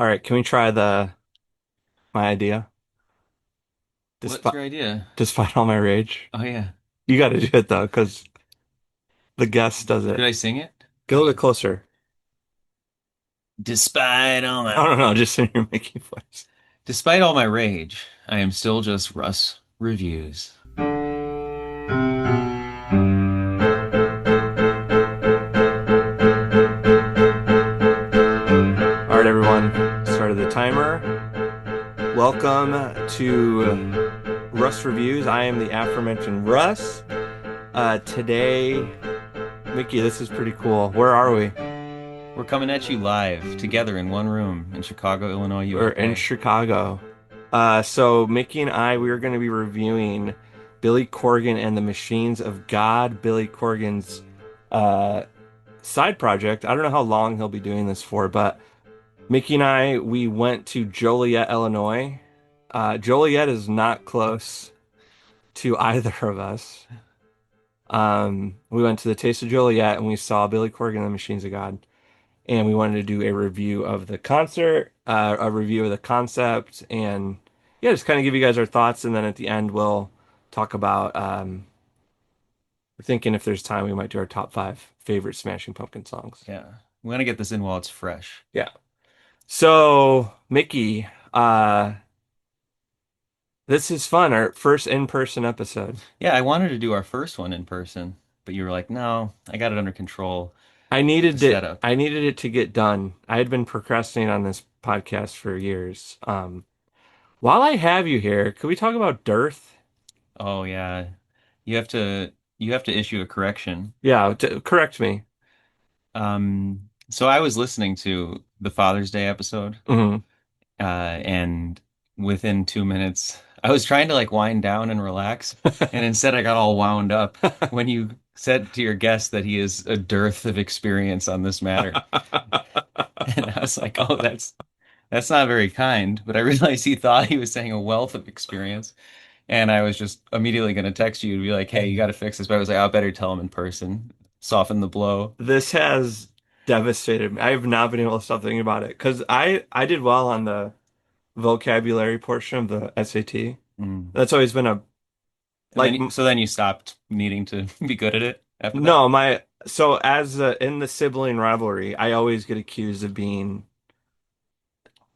All right, can we try the my idea? What's Despite your idea? despite all my rage. Oh yeah. You got to do it though, because the guest does Should it. I sing it? Get a little bit closer. Despite all my I don't know, just in your making voice. Despite all my rage, I am still just Russ Reviews. All right, everyone, started the timer. Welcome to Russ Reviews. I am the aforementioned Russ. Today, Mickey, this is pretty cool. Where are we? We're coming at you live together in one room in Chicago, Illinois, We're in USA. Chicago. So Mickey and I, we are going to be reviewing Billy Corgan and the Machines of God, Billy Corgan's uh, side project. I don't know how long he'll be doing this for, but Mickey and I, we went to Joliet, Illinois. Joliet is not close to either of us. We went to the Taste of Joliet and we saw Billy Corgan and the Machines of God. And we wanted to do a review of the concert, a review of the concept, and yeah, just kind of give you guys our thoughts. And then at the end, we'll talk about, we're thinking if there's time, we might do our top five favorite Smashing Pumpkin songs. Yeah. We want to get this in while it's fresh. Yeah. So, Mickey, this is fun, our first in-person episode. Yeah, I wanted to do our first one in person, but you were like, no, I got it under control. The setup. I needed it to get done. I had been procrastinating on this podcast for years. While I have you here, could we talk about dearth? Oh yeah. You have to you have to issue a correction. Yeah, correct me. So I was listening to the Father's Day episode, Hmm. and within 2 minutes, I was trying to like wind down and relax, and instead I got all wound up when you said to your guest that he is a dearth of experience on this matter. And I was like, oh, that's not very kind. But I realized he thought he was saying a wealth of experience. And I was just immediately going to text you to be like, hey, you got to fix this. But I was like, I better tell him in person, soften the blow. This has devastated me. I have not been able to stop thinking about it because I did well on the vocabulary portion of the SAT. Mm. That's always been a And like then, so then you stopped needing to be good at it after that? no, my so as in the sibling rivalry, I always get accused of being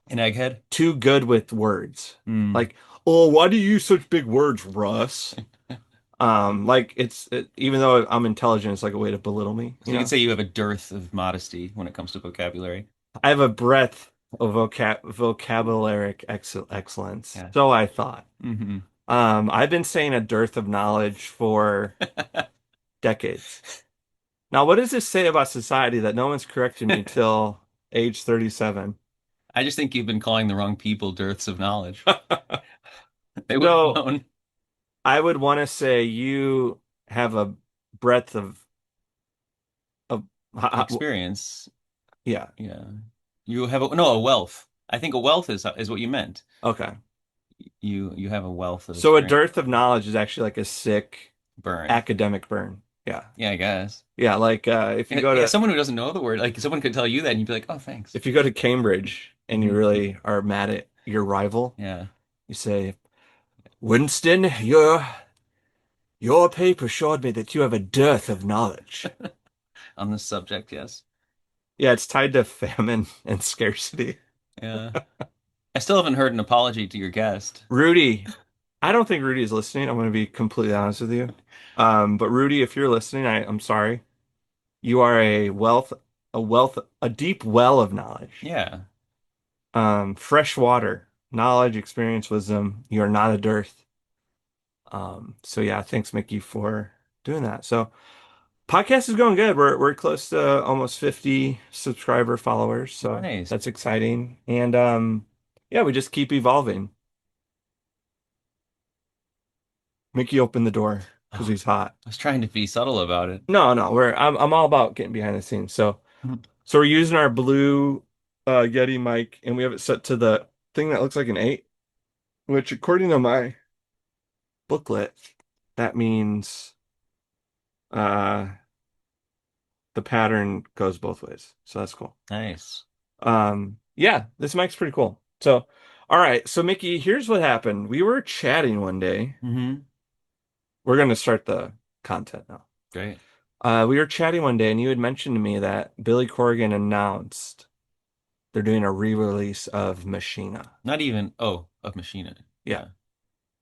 An egghead? too good with words. Mm. Like, oh, why do you use such big words, Russ? Like even though I'm intelligent, it's like a way to belittle me, So you could say you have a dearth of modesty when it comes to vocabulary. I have a breadth of vocabularic excellence. Yeah. So I thought. Hmm. I've been saying a dearth of knowledge for decades. Now, what does this say about society that no one's corrected me till age 37? I just think you've been calling the wrong people dearths of knowledge. They would have So known I would want to say you have a breadth of experience. yeah. Yeah. You have a wealth. I think a wealth is what you meant. Okay. You have a wealth of So a experience. dearth of knowledge is actually like a sick Burn. academic burn. Yeah. Yeah, I guess. Yeah, like And yeah, someone who doesn't know the word, like someone could tell you that and you'd be like, "Oh, thanks." if you go to Cambridge and you Mhm. really are mad at your rival, Yeah. you say, Winston, your paper showed me that you have a dearth of knowledge. On this subject, yes. Yeah, it's tied to famine and scarcity. Yeah. I still haven't heard an apology to your guest. Rudy, I don't think Rudy is listening. I'm going to be completely honest with you. But Rudy, if you're listening, I'm sorry. You are a deep well of knowledge. Yeah. Fresh water, knowledge, experience, wisdom. You are not a dearth. So yeah, thanks, Mickey, for doing that. So podcast is going good. We're close to almost 50 subscriber followers, so Nice. that's exciting. And yeah, we just keep evolving. Mickey opened the door Oh, because he's hot. I was trying to be subtle about it. No, no, I'm all about getting behind the scenes. So we're using our blue Yeti mic and we have it set to the thing that looks like an 8, which according to my booklet, that means uh the pattern goes both ways. So that's cool. Nice. Yeah, this mic's pretty cool. So, all right. So, Mickey, here's what happened. We were chatting one day. Hmm. We're going to start the content now. Great. We were chatting one day, and you had mentioned to me that Billy Corgan announced they're doing a re-release of Machina. Not even, oh, of Machina. Yeah. Yeah.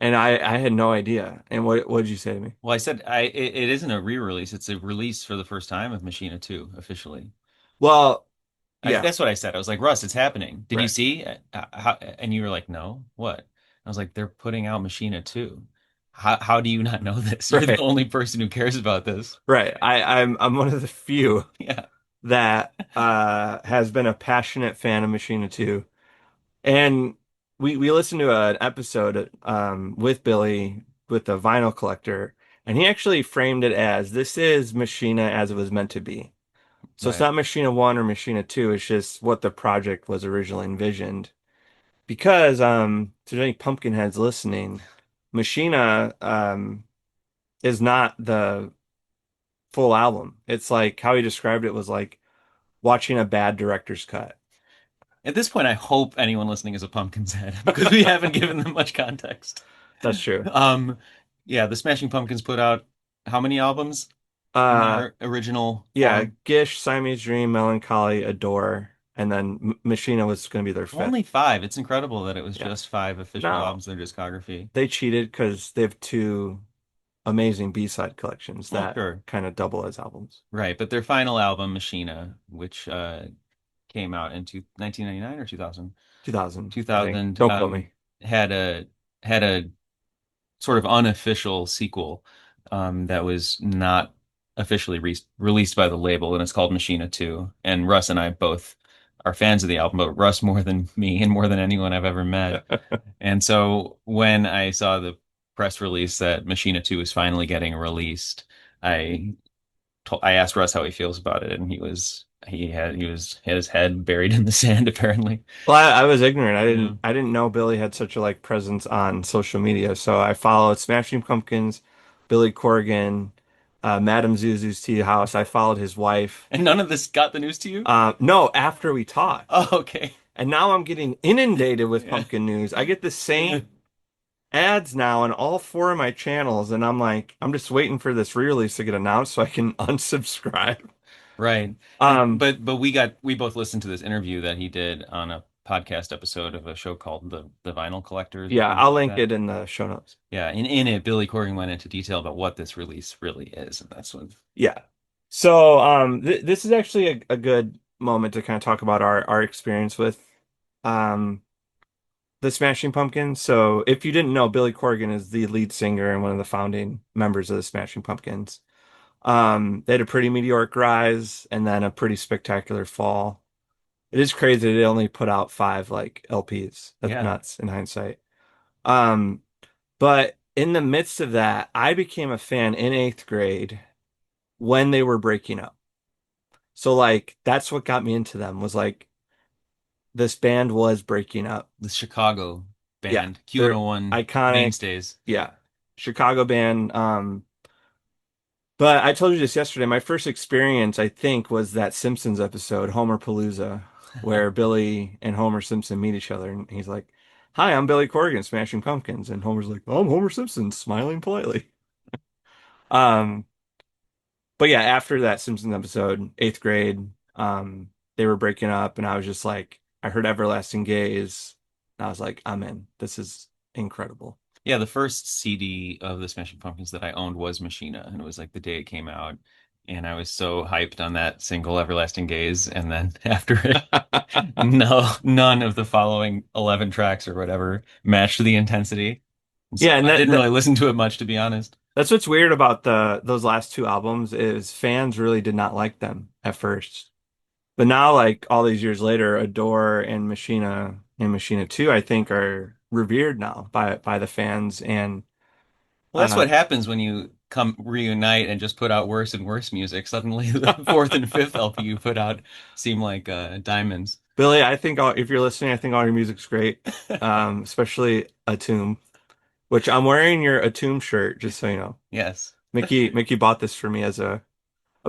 And I had no idea. And what did you say to me? Well, I said it isn't a re-release. It's a release for the first time of Machina 2 officially. Well, yeah, That's what I said. I was like, Russ, it's happening. Did you right. see? And you were like, no. What? I was like, they're putting out Machina 2. How do you not know this? You're the Right. only person who cares about this. Right. I'm one of the few Yeah. that has been a passionate fan of Machina 2. And we listened to an episode with Billy with the vinyl collector, and he actually framed it as this is Machina as it was meant to be. So it's Right. not Machina 1 or Machina 2, it's just what the project was originally envisioned. Because if there's any Pumpkinheads listening, Machina is not the full album. It's like how he described it was like watching a bad director's cut. At this point, I hope anyone listening is a Pumpkins head because we haven't given them much context. That's true. Um, yeah, the Smashing Pumpkins put out how many albums in Uh their original yeah, form? Gish, Siamese Dream, Mellon Collie, Adore, and then Machina was going to be their fifth. Only five. It's incredible that it was Yeah. just five official No, albums in their discography. they cheated because they have two amazing B-side collections Well, that sure. kind of double as albums. Right, but their final album, Machina, which came out in 1999 or 2000, 2000, I think. 2000, Don't quote me. had a sort of unofficial sequel that was not officially released by the label, and it's called Machina 2. And Russ and I both are fans of the album, but Russ more than me and more than anyone I've ever met. And so when I saw the press release that Machina 2 is finally getting released, I I asked Russ how he feels about it, and he had his head buried in the sand apparently. Well, I was ignorant. Yeah. I didn't know Billy had such a like presence on social media. So I followed Smashing Pumpkins, Billy Corgan, Madame Zuzu's Tea House. I followed his wife. And none of this got the news to you? No, after we talked. Oh, okay. And now I'm getting inundated with Yeah. pumpkin news. I get the same ads now on all four of my channels, and I'm like, I'm just waiting for this re-release to get announced so I can unsubscribe. Right. And Um, but we both listened to this interview that he did on a podcast episode of a show called The Vinyl Collectors or yeah, something I'll like link that. it in the show notes. Yeah, in it Billy Corgan went into detail about what this release really is, and that's what Yeah. So th this is actually a good moment to kind of talk about our experience with um the Smashing Pumpkins. So if you didn't know, Billy Corgan is the lead singer and one of the founding members of the Smashing Pumpkins. They had a pretty meteoric rise and then a pretty spectacular fall. It is crazy they only put out five like LPs. That's yeah. nuts in hindsight. Um, but in the midst of that, I became a fan in eighth grade when they were breaking up. So like that's what got me into them was like this band was breaking up. The Chicago Yeah, band, they're Q101 iconic. mainstays. Yeah, Chicago band. But I told you this yesterday. My first experience, I think, was that Simpsons episode, Homer Palooza, where Billy and Homer Simpson meet each other, and he's like, "Hi, I'm Billy Corgan, Smashing Pumpkins," and Homer's like, "I'm Homer Simpson, smiling politely." Um, but yeah, after that Simpsons episode, eighth grade, they were breaking up, and I was just like, I heard Everlasting Gaze, and I was like, I'm in. This is incredible. Yeah, the first CD of the Smashing Pumpkins that I owned was Machina, and it was like the day it came out. And I was so hyped on that single Everlasting Gaze. And then after it, no, none of the following 11 tracks or whatever matched the intensity. And so Yeah, and I that, didn't that really listen to it much, to be honest. that's what's weird about the those last two albums is fans really did not like them at first. But now, like all these years later, Adore and Machina 2, I think are revered now by the fans. And Well, that's uh what happens when you come reunite and just put out worse and worse music. Suddenly, the fourth and fifth LP you put out seem like diamonds. Billy, I think if you're listening, I think all your music's great. Especially Atum, which I'm wearing your Atum shirt, just so you know. Yes. Mickey bought this for me as a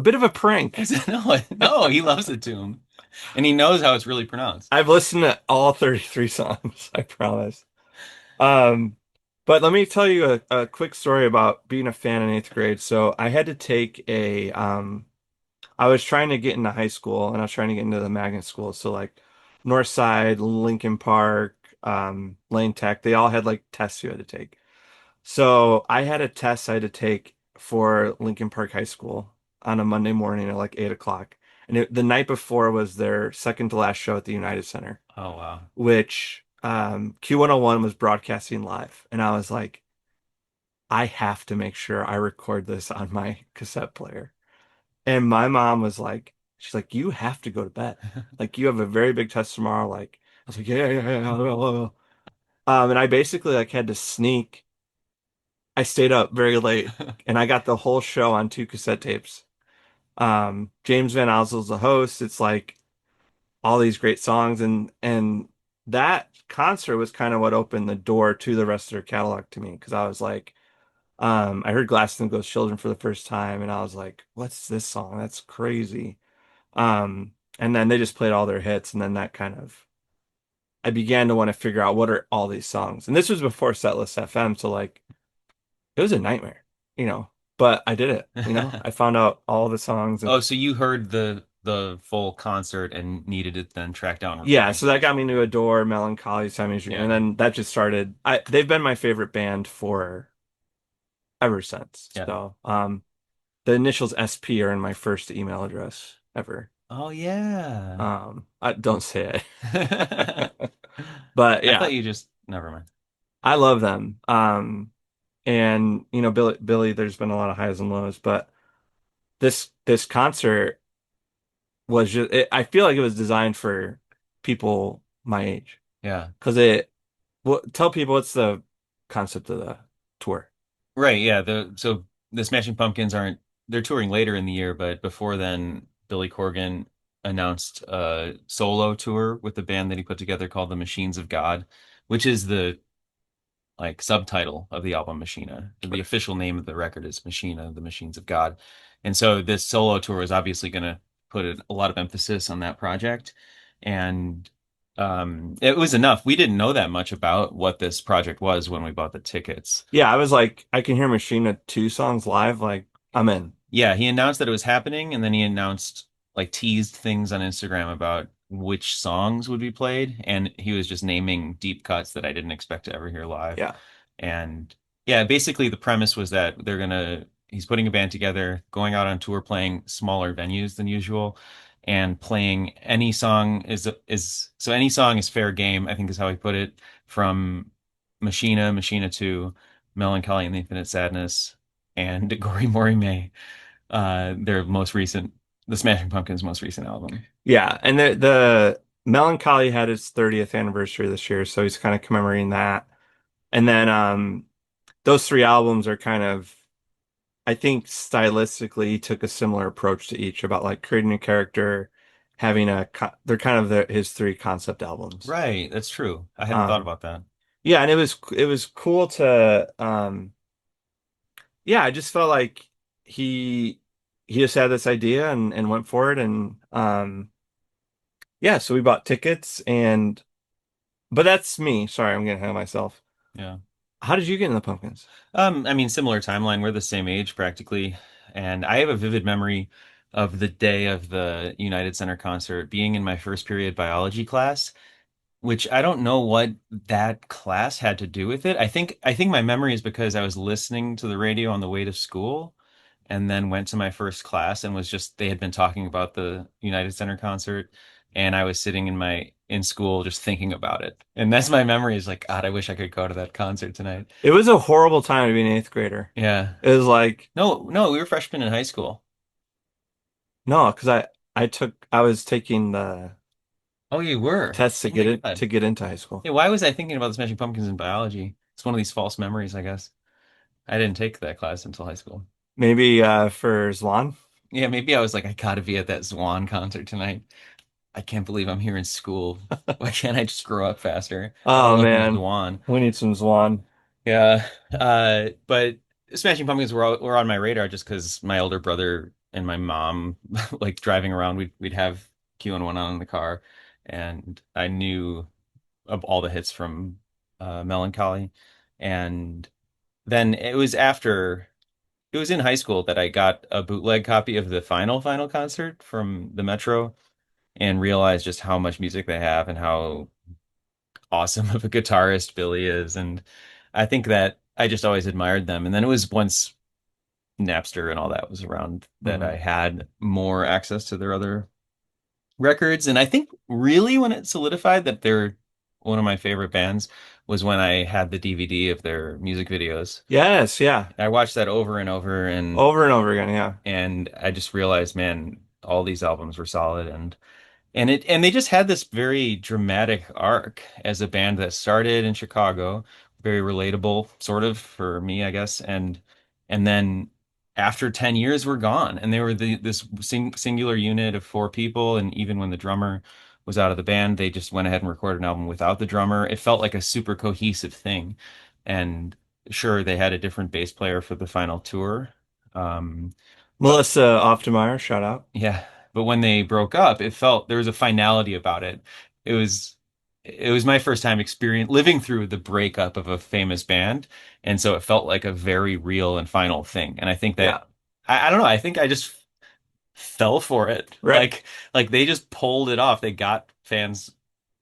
bit of a prank. No, no, he loves the tomb. And he knows how it's really pronounced. I've listened to all 33 songs, I promise. Um, but let me tell you a quick story about being a fan in eighth grade. So I had to take I was trying to get into high school and I was trying to get into the magnet schools. So like Northside, Lincoln Park, Lane Tech, they all had like tests you had to take. So I had a test I had to take for Lincoln Park High School on a Monday morning at like 8 o'clock. And the night before was their second to last show at the United Center, Oh wow. which Q101 was broadcasting live. And I was like, I have to make sure I record this on my cassette player. And my mom was like, she's like, you have to go to bed. Like, you have a very big test tomorrow. Like, I was like, yeah, yeah, yeah. And I basically like had to sneak. I stayed up very late and I got the whole show on two cassette tapes. James Van Ossel's the host. It's like all these great songs and that concert was kind of what opened the door to the rest of their catalog to me because I was like, I heard Glass and Ghost Children for the first time and I was like, what's this song? That's crazy. And then they just played all their hits, and then that kind of I began to want to figure out what are all these songs. And this was before Setlist FM, so like it was a nightmare, you know. But I did it, you know. I found out all the songs and Oh, so you heard the full concert and needed it then track down yeah, recording so that got me sessions. to adore Mellon Collie and Yeah. then that just started they've been my favorite band for ever since. Yeah. So the initials SP are in my first email address ever. Oh yeah. I don't say I it. But yeah, thought you just never mind. I love them. And you know, Billy, there's been a lot of highs and lows, but this concert was I feel like it was designed for people my age Yeah. because it. Well, tell people what's the concept of the tour. Right, yeah. The Smashing Pumpkins aren't they're touring later in the year, but before then, Billy Corgan announced a solo tour with the band that he put together called the Machines of God, which is the like subtitle of the album Machina. The official name of the record is Machina, the Machines of God. And so this solo tour is obviously going to put a lot of emphasis on that project. And it was enough. We didn't know that much about what this project was when we bought the tickets. Yeah, I was like, I can hear Machine 2 songs live. Like, I'm in. Yeah, he announced that it was happening, and then he announced like teased things on Instagram about which songs would be played, and he was just naming deep cuts that I didn't expect to ever hear live. Yeah. And yeah, basically the premise was that he's putting a band together, going out on tour, playing smaller venues than usual, and playing any song is so any song is fair game, I think is how he put it, from Machina, Machina 2, Mellon Collie and the Infinite Sadness, and Gory Mori May, their most recent, the Smashing Pumpkins' most recent album. Yeah. And the Melancholy had its 30th anniversary this year, so he's kind of commemorating that. And then those 3 albums are kind of I think stylistically he took a similar approach to each about like creating a character, having they're kind of his 3 concept albums. Right, that's true. I hadn't thought Um, about that. yeah, and it was cool to yeah, I just felt like he he just had this idea and went for it and yeah, so we bought tickets and but that's me. Sorry, I'm getting ahead of myself. Yeah. How did you get in the Pumpkins? I mean, similar timeline. We're the same age practically. And I have a vivid memory of the day of the United Center concert being in my first period biology class, which I don't know what that class had to do with it. I think my memory is because I was listening to the radio on the way to school and then went to my first class and was just they had been talking about the United Center concert and I was sitting in school just thinking about it. And that's my memory is like, God, I wish I could go to that concert tonight. It was a horrible time to be an eighth grader. Yeah. It was like No, no, we were freshmen in high school. no, because I was taking the Oh, you were. tests to Oh my to God. get into high school. Yeah, why was I thinking about the Smashing Pumpkins in biology? It's one of these false memories, I guess. I didn't take that class until high school. Maybe for Zwan. Yeah, maybe I was like, I gotta be at that Swan concert tonight. I can't believe I'm here in school. Why can't I just grow up faster? I Oh love me man, Swan. we need some Zwan. Yeah. But Smashing Pumpkins were on my radar just because my older brother and my mom, like driving around, we'd have queuing one on in the car, and I knew of all the hits from Mellon Collie. And then it was in high school that I got a bootleg copy of the final concert from the Metro and realized just how much music they have and how awesome of a guitarist Billy is. And I think that I just always admired them. And then it was once Napster and all that was around that Hmm. I had more access to their other records. And I think really when it solidified that they're one of my favorite bands was when I had the DVD of their music videos. Yes, yeah. I watched that over and over, Over and over again, yeah. and I just realized, man, all these albums were solid. And they just had this very dramatic arc as a band that started in Chicago, very relatable sort of for me, I guess. And then after 10 years were gone and they were this singular unit of four people. And even when the drummer was out of the band, they just went ahead and recorded an album without the drummer. It felt like a super cohesive thing. And sure, they had a different bass player for the final tour. Um, but Melissa Oftemeyer, shout out. yeah, but when they broke up, it felt there was a finality about it. It was it was my first time experience living through the breakup of a famous band, and so it felt like a very real and final thing. And I think that Yeah, I don't know, I think I just fell for it. right. Like they just pulled it off. They got fans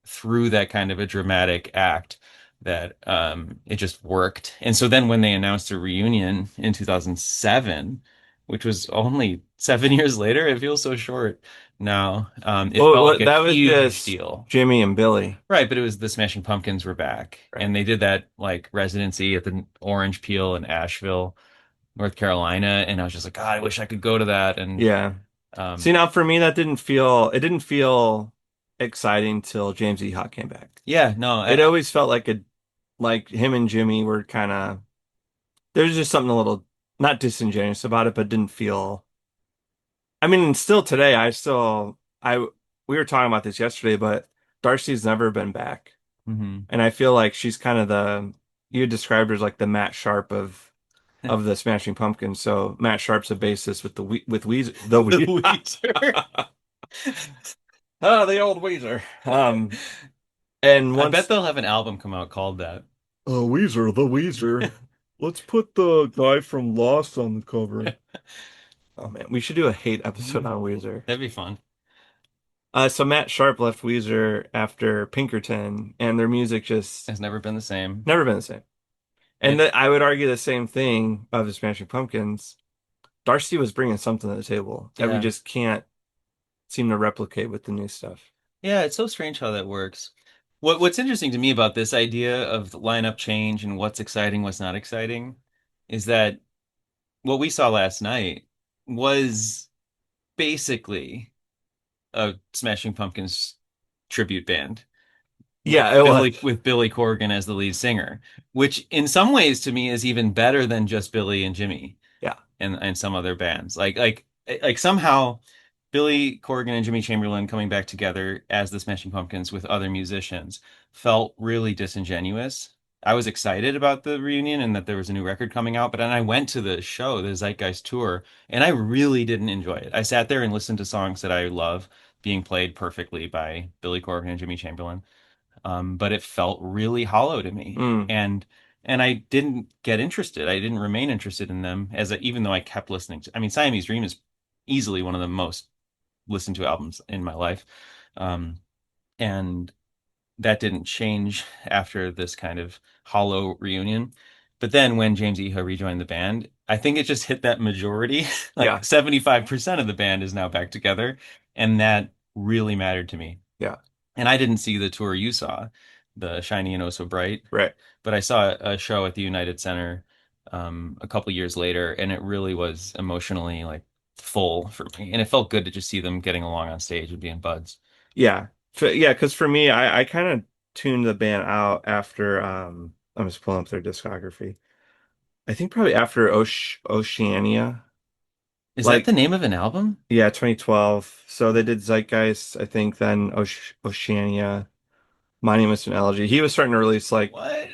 through that kind of a dramatic act that it just worked. And so then when they announced a reunion in 2007, which was only 7 years later, it feels so short now. It Well, felt like a that was huge just deal. Jimmy and Billy. Right, but it was the Smashing Pumpkins were back, Right. and they did that like residency at the Orange Peel in Asheville, North Carolina, and I was just like, God, I wish I could go to that. And Yeah. See, um, now for me, it didn't feel exciting till James E. Hawk came back. yeah, no, It always felt like him and Jimmy were kind of, there's just something a little, not disingenuous about it, but didn't feel, I mean, still today, we were talking about this yesterday, but Darcy's never been back. mhm. And I feel like she's kind of you described her as like the Matt Sharp of the Smashing Pumpkins. So Matt Sharp's a bassist with Weezer, the The We Weezer. the old Weezer. And I bet once they'll have an album come out called that. Weezer, the Weezer. Let's put the guy from Lost on the cover. Oh man, we should do a hate episode on Weezer. That'd be fun. So Matt Sharp left Weezer after Pinkerton, and their music just It's never been the same. never been the same. And It, I would argue the same thing of the Smashing Pumpkins. Darcy was bringing something to the table that we yeah. just can't seem to replicate with the new stuff. Yeah, it's so strange how that works. What's interesting to me about this idea of lineup change and what's exciting, what's not exciting, is that what we saw last night was basically a Smashing Pumpkins tribute band Yeah, it was. With Billy Corgan as the lead singer, which in some ways to me is even better than just Billy and Jimmy Yeah. and some other bands. Like somehow Billy Corgan and Jimmy Chamberlain coming back together as the Smashing Pumpkins with other musicians felt really disingenuous. I was excited about the reunion and that there was a new record coming out, but then I went to the show, the Zeitgeist tour, and I really didn't enjoy it. I sat there and listened to songs that I love being played perfectly by Billy Corgan and Jimmy Chamberlain, but it felt really hollow to me, Mm, and I didn't get interested. I didn't remain interested in them even though I kept listening to. I mean, Siamese Dream is easily one of the most listened to albums in my life, um, and that didn't change after this kind of hollow reunion. But then when James Iha rejoined the band, I think it just hit that majority. yeah. Like 75% of the band is now back together, and that really mattered to me. Yeah. And I didn't see the tour you saw, the Shiny and Oh So Bright, Right. but I saw a show at the United Center a couple years later, and it really was emotionally like full for me. And it felt good to just see them getting along on stage and being buds. Yeah. Yeah, because for me, I kind of tuned the band out after I'm just pulling up their discography. I think probably after Oceania. Is that the Like, name of an album? yeah, 2012. So they did Zeitgeist, I think, then Oceania, Monuments and Elegy. He was starting to release like What?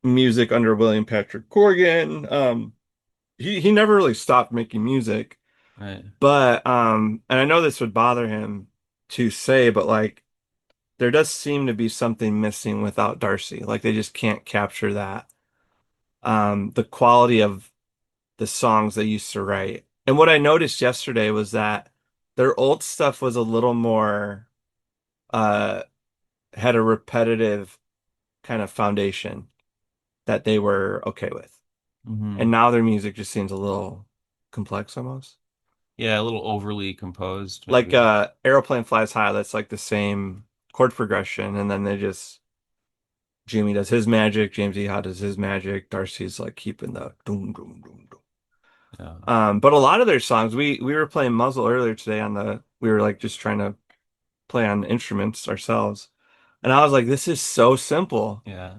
music under William Patrick Corgan. He never really stopped making music, Right. but and I know this would bother him. to say, but like there does seem to be something missing without Darcy. Like they just can't capture that. The quality of the songs they used to write. And what I noticed yesterday was that their old stuff was a little more uh had a repetitive kind of foundation that they were okay with. Hmm. And now their music just seems a little complex almost. Yeah, a little overly composed, Like maybe. Aeroplane Flies High, that's like the same chord progression, and then they just Jimmy does his magic, James Eha does his magic, Darcy's like keeping the doom doom doom doom. Yeah. But a lot of their songs, we were playing Muzzle earlier today on the we were like just trying to play on instruments ourselves. And I was like, this is so simple, Yeah.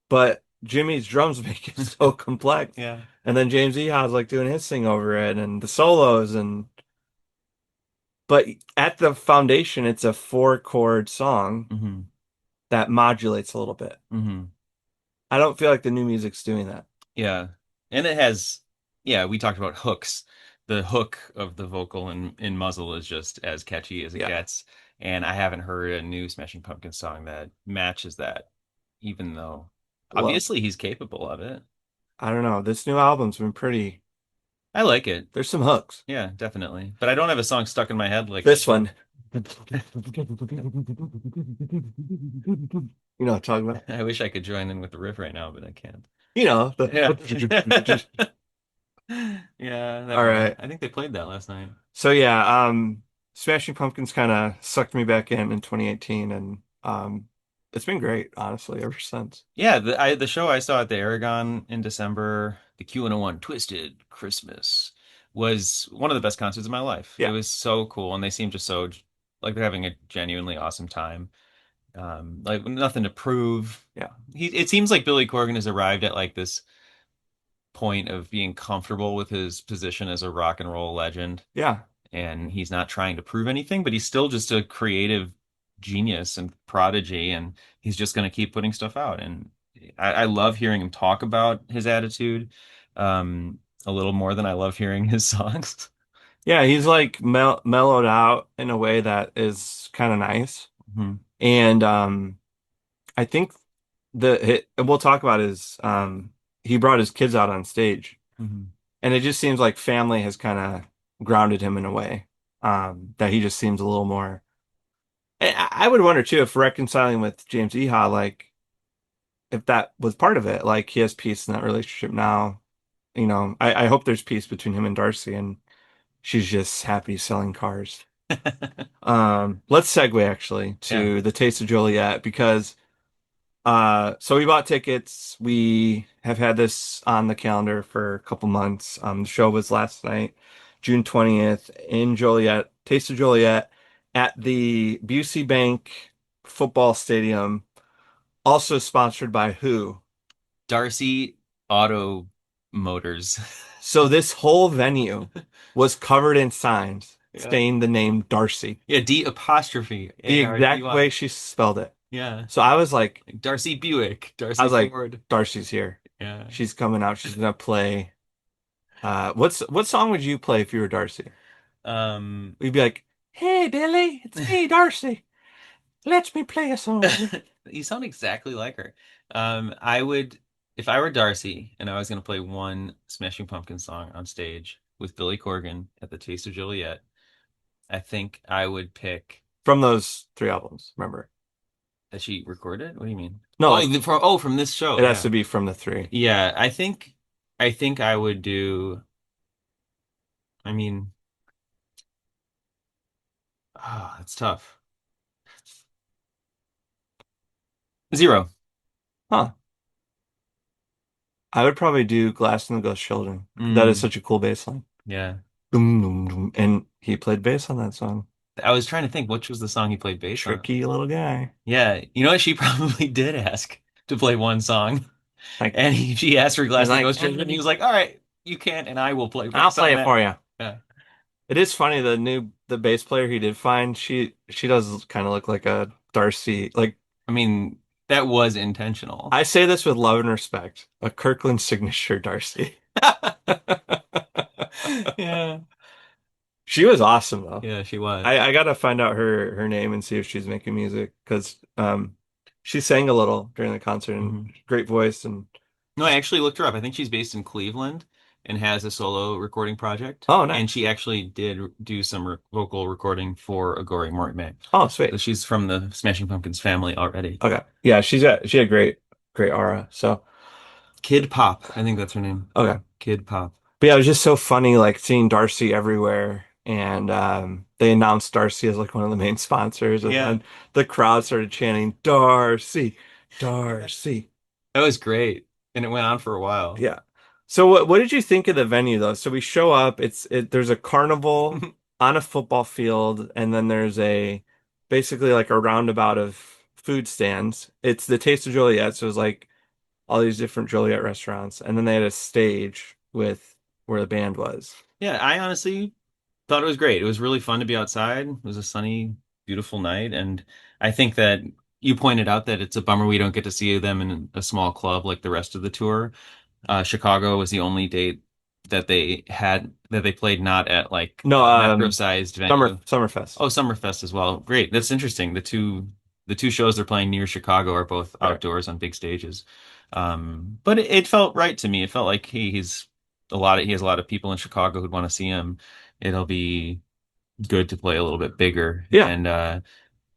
but Jimmy's drums make it so complex. Yeah. And then James Eha's like doing his thing over it and the solos and but at the foundation it's a four chord song Hmm. that modulates a little bit. Hmm. I don't feel like the new music's doing that. Yeah. And it has, yeah, we talked about hooks. The hook of the vocal in Muzzle is just as catchy as it Yeah. gets. And I haven't heard a new Smashing Pumpkins song that matches that, even though Well, obviously he's capable of it. I don't know. This new album's been pretty. I like it. There's some hooks. Yeah, definitely. But I don't have a song stuck in my head like This one. You know what I'm talking about? I wish I could join in with the riff right now, but I can't. You know, Yeah. the Yeah, that All one. right. I think they played that last night. So yeah, Smashing Pumpkins kind of sucked me back in 2018 and it's been great, honestly, ever since. Yeah, the show I saw at the Aragon in December, the Q101 Twisted Christmas, was one of the best concerts of my life. It Yeah. was so cool, and they seem just so like they're having a genuinely awesome time. Like nothing to prove. Yeah. It seems like Billy Corgan has arrived at like this point of being comfortable with his position as a rock and roll legend, Yeah. and he's not trying to prove anything, but he's still just a creative genius and prodigy, and he's just going to keep putting stuff out. And I love hearing him talk about his attitude, a little more than I love hearing his songs. Yeah, he's like mellowed out in a way that is kind of nice. Hmm. And I think we'll talk about his he brought his kids out on stage Hmm. and it just seems like family has kind of grounded him in a way that he just seems a little more I would wonder too if reconciling with James Eha like if that was part of it like he has peace in that relationship now. You know, I hope there's peace between him and Darcy and she's just happy selling cars. Let's segue actually Yeah. to the Taste of Joliet because so we bought tickets. We have had this on the calendar for a couple months. The show was last night, June 20th in Joliet, Taste of Joliet at the Busey Bank Football Stadium, also sponsored by who? Darcy Auto Motors. So this whole venue was covered in signs Yeah. saying the name Darcy, Yeah, D apostrophe the A R C exact Y. way she spelled it. Yeah. So Like Darcy Buick, I Darcy was like, Ford. Darcy's here. Yeah. She's coming out. She's gonna play. What song would you play if you were Darcy? Um, We'd be like, "Hey Billy, it's me, Darcy. Let me play a song." you sound exactly like her. I would, if I were Darcy and I was going to play one Smashing Pumpkins song on stage with Billy Corgan at the Taste of Joliet, I think I would pick From those three albums, remember? that she recorded. What do you mean? No, Oh, like from this show. it has Yeah, to be from the three. yeah. I think I would do. I mean, it's tough. Zero. Huh. I would probably do Glass in the Ghost Children because that is Mm, such a cool bass line. yeah. Dum, dum, dum. And he played bass on that song. I was trying to think which was the song he played bass on. Tricky little guy. Yeah, you know what? She probably did ask to play one song, Like, and she asked for he's Glass and like, Ghost Children, and he was like, "All right, you can, and I will play I'll bass play on it that." for you. Yeah, It is funny, the bass player he did find, she does kind of look like a Darcy. Like I mean that was intentional. I say this with love and respect, a Kirkland signature Darcy. Yeah, She was awesome though. Yeah, she was. I gotta find out her name and see if she's making music because she sang a little during the concert and Hmm. great voice and No, I actually looked her up. I think she's based in Cleveland and has a solo recording project. oh And she nice. actually did do some re vocal recording for Agori Mortme. Oh So sweet. she's from the Smashing Pumpkins family already. Okay. Yeah, she had great aura. So Kid Pop, I think that's her name. okay. Kid Pop. But yeah, it was just so funny like seeing Darcy everywhere and they announced Darcy as like one of the main sponsors and Yeah, then the crowd started chanting Darcy, Darcy. that was great. And it went on for a while. Yeah. So what did you think of the venue though? So we show up, there's a carnival on a football field, and then there's a basically like a roundabout of food stands. It's the Taste of Joliet, so it's like all these different Joliet restaurants, and then they had a stage with where the band was. Yeah, I honestly thought it was great. It was really fun to be outside. It was a sunny, beautiful night. And I think that you pointed out that it's a bummer we don't get to see them in a small club like the rest of the tour. Chicago was the only date that they played not at like No, a metro-sized venue. Summerfest. Oh, Summerfest as well. Great. That's interesting. The two shows they're playing near Chicago are both Right. outdoors on big stages. But it felt right to me. It felt like he has a lot of people in Chicago who'd want to see him. It'll be good to play a little bit bigger. Yeah. And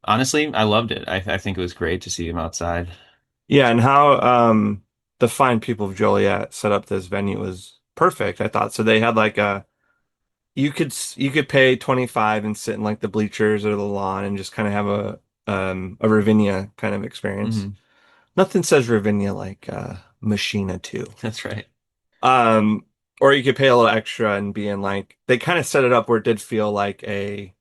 honestly, I loved it. I think it was great to see him outside. Yeah, and how the fine people of Joliet set up this venue was perfect, I thought. So they had like you could pay 25 and sit in like the bleachers or the lawn and just kind of have a Ravinia kind of experience. Hmm. Nothing says Ravinia like Machina too. That's right. Um or you could pay a little extra and be in like they kind of set it up where it did feel like a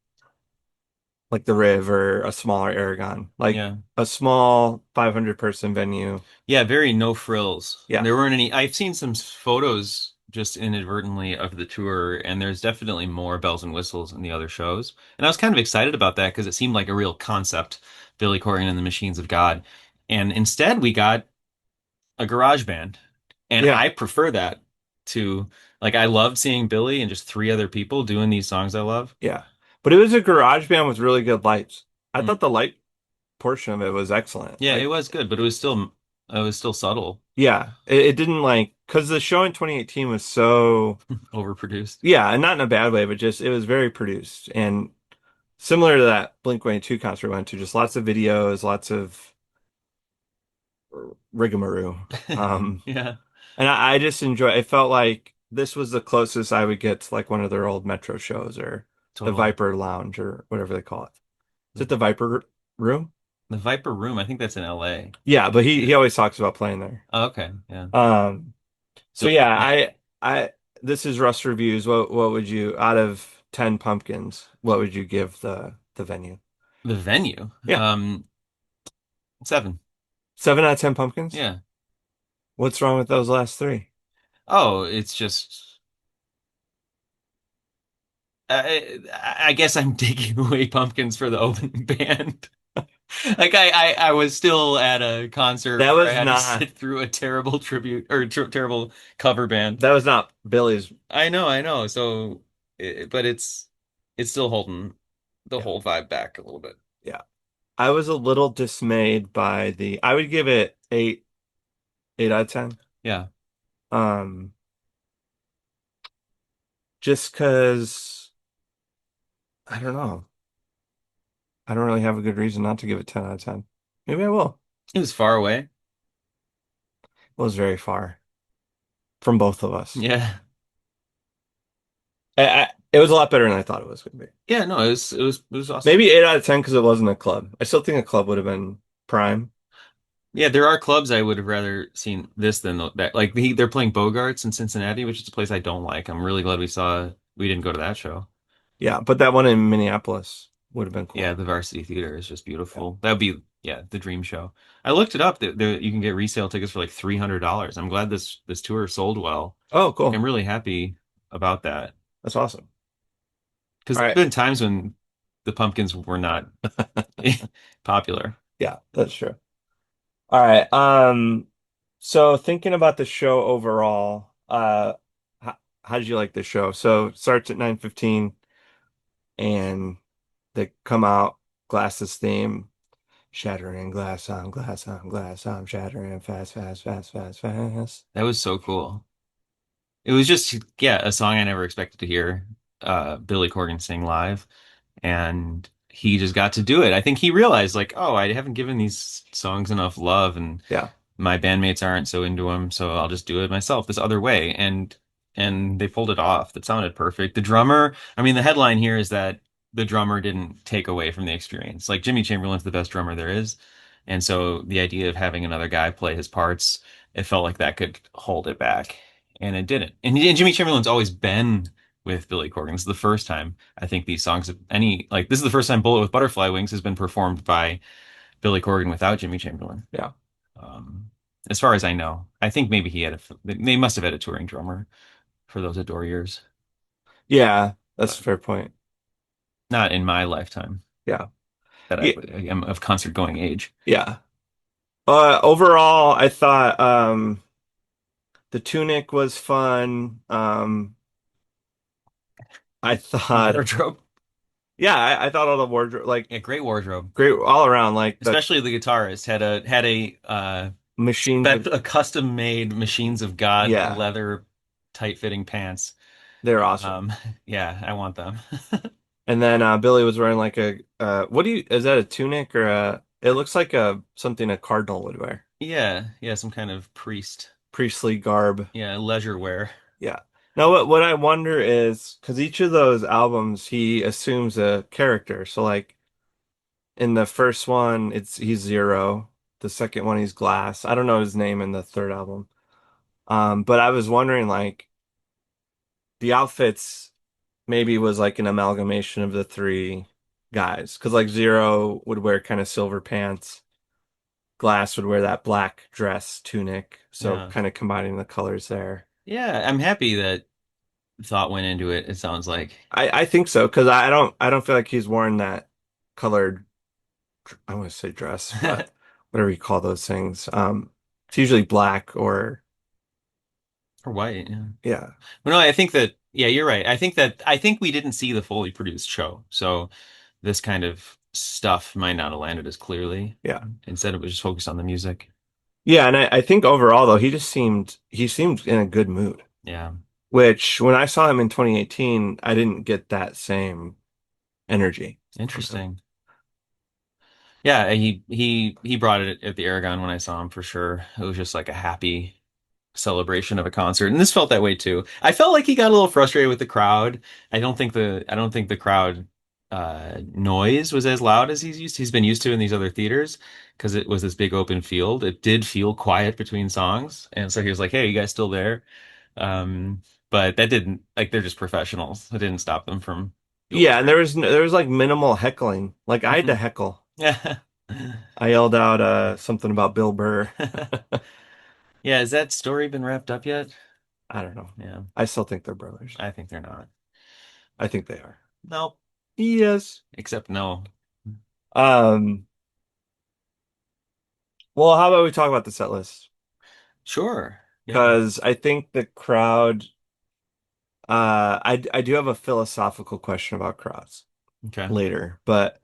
like the Riv or a smaller Aragon. Like Yeah. a small 500 person venue. Yeah, very no frills. Yeah. There weren't any. I've seen some photos just inadvertently of the tour, and there's definitely more bells and whistles in the other shows. And I was kind of excited about that because it seemed like a real concept, Billy Corgan and the Machines of God. And instead, we got a garage band, and Yeah. I prefer that to like I loved seeing Billy and just three other people doing these songs I love. Yeah. But it was a garage band with really good lights. I Mm. thought the light portion of it was excellent. Yeah, it Like, was good, but it was still subtle, yeah, it didn't like because the show in 2018 was so overproduced. yeah, and not in a bad way, but just it was very produced and similar to that Blink-182 concert we went to, just lots of videos, lots of rigmarole. Um, Yeah, and I just enjoy. It felt like this was the closest I would get to like one of their old Metro shows or the totally. Viper Lounge or whatever they call it. Is it the Viper Room? The Viper Room, I think that's in LA. Yeah, but he Yeah. always talks about playing there. Oh, okay. Yeah. Um, so So yeah, yeah, I this is Russ reviews. What would you out of 10 pumpkins, what would you give the venue? the venue. Yeah. 7. 7 out of 10 pumpkins? Yeah. What's wrong with those last three? Oh, it's just I guess I'm taking away pumpkins for the opening band. Like I was still at a concert That where I was had to not sit through a terrible tribute or terrible cover band. that was not Billy's. I know. So, but it's still holding the Yeah. whole vibe back a little bit. Yeah. I was a little dismayed by the I would give it 8 out of 10. Yeah. Um just 'cause I don't know. I don't really have a good reason not to give it 10 out of 10. Maybe I will. It was far away. It was very far from both of us. Yeah. It was a lot better than I thought it was going to be. Yeah, no, it was awesome. Maybe 8 out of 10 because it wasn't a club. I still think a club would have been prime. Yeah, there are clubs I would have rather seen this than that. Like they're playing Bogarts in Cincinnati, which is a place I don't like. I'm really glad we didn't go to that show. Yeah, but that one in Minneapolis would have been Yeah, cool. the Varsity Theater is just Yeah. beautiful. That would be yeah, the dream show. I looked it up. You can get resale tickets for like $300. I'm glad this tour sold well. Oh, Like cool. I'm really happy about that That's awesome. because All there's right. been times when the Pumpkins were not popular. Yeah, that's true. All right. So thinking about the show overall, how did you like the show? So it starts at 9:15. and they come out, Glass's theme, shattering glass on glass on glass, I'm shattering fast, fast, fast, fast, fast. That was so cool. It was just, yeah, a song I never expected to hear Billy Corgan sing live. And he just got to do it. I think he realized, like, oh, I haven't given these songs enough love, and Yeah, my bandmates aren't so into them, so I'll just do it myself this other way. And they pulled it off. That sounded perfect. The drummer, I mean, the headline here is that the drummer didn't take away from the experience. Like Jimmy Chamberlin's the best drummer there is. And so the idea of having another guy play his parts, it felt like that could hold it back. And it didn't. And Jimmy Chamberlin's always been with Billy Corgan. This is the first time I think these songs have any like this is the first time Bullet with Butterfly Wings has been performed by Billy Corgan without Jimmy Chamberlin. yeah, Um, as far as I know, I think maybe he had they must have had a touring drummer for those Adore years, yeah. That's but a fair point. not in my lifetime Yeah, that I yeah, am of concert going age. yeah. Overall, I thought the tunic was fun. I thought, Wardrobe, yeah, I thought all the wardrobe like yeah, great wardrobe. great all around. Like the Especially the guitarist had a machines of a custom made Machines of God yeah, leather tight fitting pants. they're awesome. Um, yeah, I want them. And then Billy was wearing like a what do you is that a tunic or a it looks like a something a cardinal would wear. Yeah, yeah, some kind of priest. Priestly garb. Yeah, leisure wear. Yeah. Now what I wonder is because each of those albums he assumes a character. So like in the first one it's he's Zero. The second one he's Glass. I don't know his name in the third album. But I was wondering like the outfits maybe was like an amalgamation of the three guys. Because like Zero would wear kind of silver pants. Glass would wear that black dress tunic. So Yeah. kind of combining the colors there. Yeah, I'm happy that thought went into it, it sounds like. I think so because I don't feel like he's worn that colored I want to say dress, but whatever you call those things. It's usually black or Or white, yeah. yeah, But no, I think that yeah, you're right. I think we didn't see the fully produced show. So this kind of stuff might not have landed as clearly. yeah, Instead it was just focused on the music. yeah. And I think overall though he seemed in a good mood. Yeah. Which when I saw him in 2018, I didn't get that same energy from him. Interesting. Yeah, he brought it at the Aragon when I saw him for sure. It was just like a happy celebration of a concert. And this felt that way too. I felt like he got a little frustrated with the crowd. I don't think the crowd noise was as loud as he's been used to in these other theaters because it was this big open field. It did feel quiet between songs. And so he was like, "Hey, you guys still there?" Um, but that didn't like they're just professionals. It didn't stop them from feeling Yeah, and great. there was like minimal heckling. Like I had to Mhm. heckle. Yeah. I yelled out something about Bill Burr. Yeah, has that story been wrapped up yet? I don't know. Yeah, I still think they're brothers. I think they're not. I think they are. Nope. Yes. Except no. Um, well, how about we talk about the set list? Sure. Yeah. Because I think the crowd, I do have a philosophical question about crowds Okay. later, but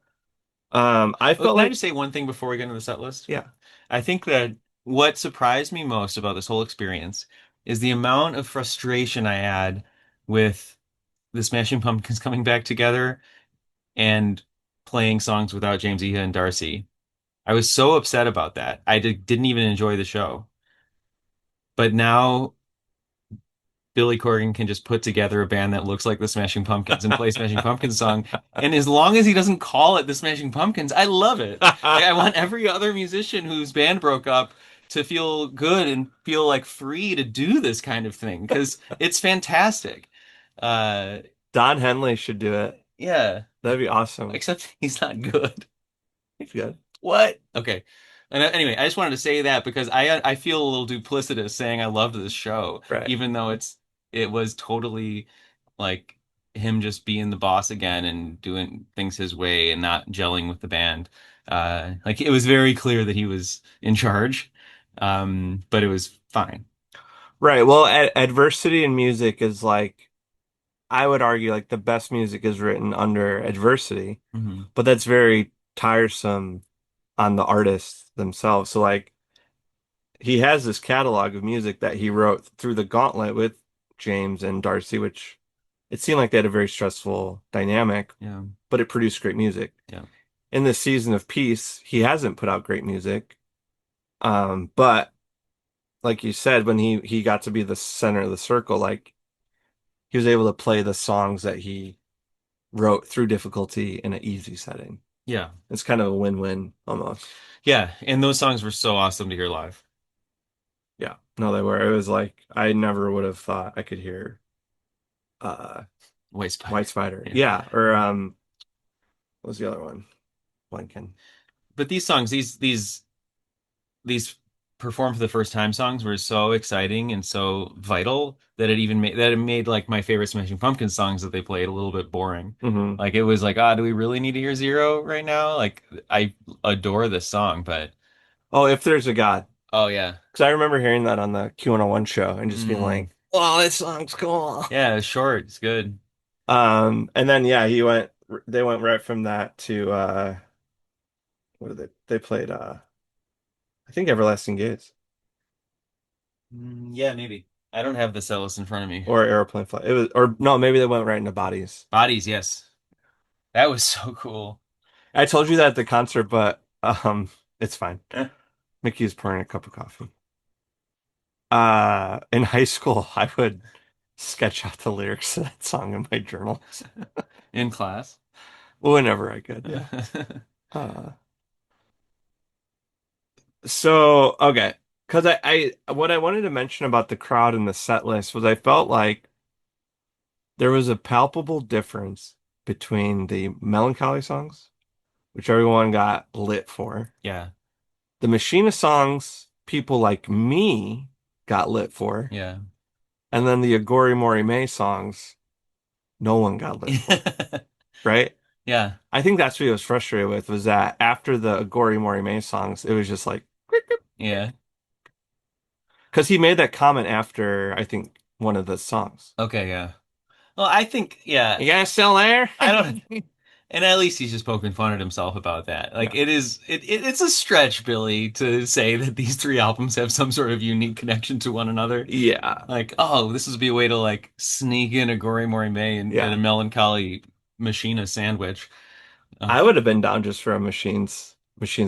I Oh, felt can I like, just say one thing before we get into the set list? yeah, I think that what surprised me most about this whole experience is the amount of frustration I had with the Smashing Pumpkins coming back together and playing songs without James Iha and Darcy. I was so upset about that. Didn't even enjoy the show. But now Billy Corgan can just put together a band that looks like the Smashing Pumpkins and play Smashing Pumpkins song. And as long as he doesn't call it the Smashing Pumpkins, I love it. Like I want every other musician whose band broke up to feel good and feel like free to do this kind of thing because it's fantastic. Uh, Don Henley should do it. yeah, That'd be awesome. except he's not good. He's good. What? Okay. And anyway, I just wanted to say that because I feel a little duplicitous saying I loved this show, Right. even though it was totally like him just being the boss again and doing things his way and not gelling with the band. Like it was very clear that he was in charge, but it was fine. Right. Well, adversity in music is like I would argue like the best music is written under adversity, Hmm. but that's very tiresome on the artists themselves. So like he has this catalog of music that he wrote through the gauntlet with James and Darcy, which it seemed like they had a very stressful dynamic, Yeah. but it produced great music. Yeah. In this season of peace, he hasn't put out great music. But like you said, when he got to be the center of the circle, like he was able to play the songs that he wrote through difficulty in an easy setting. Yeah. It's kind of a win-win almost. Yeah. And those songs were so awesome to hear live. Yeah. No, they were. It was like I never would have thought I could hear uh White Spider. White Spider. Yeah. Yeah. Or what was the other one? Blanking. But these songs, these performed for the first time songs were so exciting and so vital that it made like my favorite Smashing Pumpkins songs that they played a little bit boring. Hmm. Like it was like, ah, do we really need to hear Zero right now? Like I adore this song, but Oh, If There's a God. oh yeah. Because I remember hearing that on the Q101 show and just being Mm. like, "Oh, this song's cool." Yeah, it's short, it's good. And then yeah, they went right from that to what did they played I think Everlasting Gaze Yeah, maybe. I don't have the cellist in front of me. or Aeroplane Flight. It was or no, maybe they went right into Bodies. Bodies, yes. That was so cool. I told you that at the concert, but it's fine. Mickey's pouring a cup of coffee. In high school, I would sketch out the lyrics to that song in my journals In class. whenever I could, yeah. Uh, so okay, because what I wanted to mention about the crowd and the set list was I felt like there was a palpable difference between the melancholy songs, which everyone got lit for, Yeah, the Machina songs people like me got lit for, yeah. and then the Agori Mori May songs no one got lit for, right? Yeah, I think that's what he was frustrated with was that after the Agori Mori May songs, it was just like yeah. because he made that comment after I think one of the songs. Okay, yeah. Well, I think, yeah, You guys still there? I don't, and at least he's just poking fun at himself about that. Like Yeah. it's a stretch, Billy, to say that these three albums have some sort of unique connection to one another. Yeah. Like, oh, this would be a way to like sneak in a Gory Mori May and a Yeah. Melancholy Machina sandwich. I Uh, would have been down just for a Machines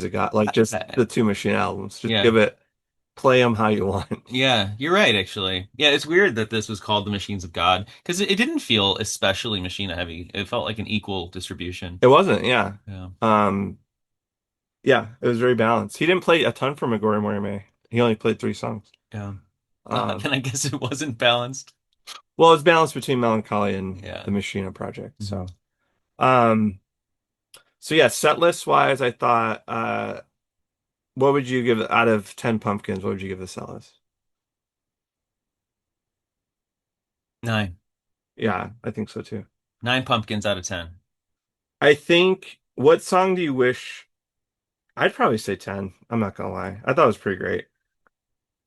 of God, like just uh, the two Machine albums. Just yeah. give it, play them how you want. Yeah, you're right, actually. Yeah, it's weird that this was called the Machines of God because it didn't feel especially Machina heavy. It felt like an equal distribution. It wasn't, yeah. Yeah. Um, yeah, it was very balanced. He didn't play a ton for Megori Morime. He only played three songs. Yeah. Um, Then I guess it wasn't balanced. well, it's balanced between Melancholy and Yeah. the Machina project. Mhm. Um, so yeah, set list wise, I thought, what would you give out of 10 pumpkins? What would you give the set list? 9. Yeah, I think so too. 9 pumpkins out of 10. I think, what song do you wish? I'd probably say 10. I'm not gonna lie. I thought it was pretty great.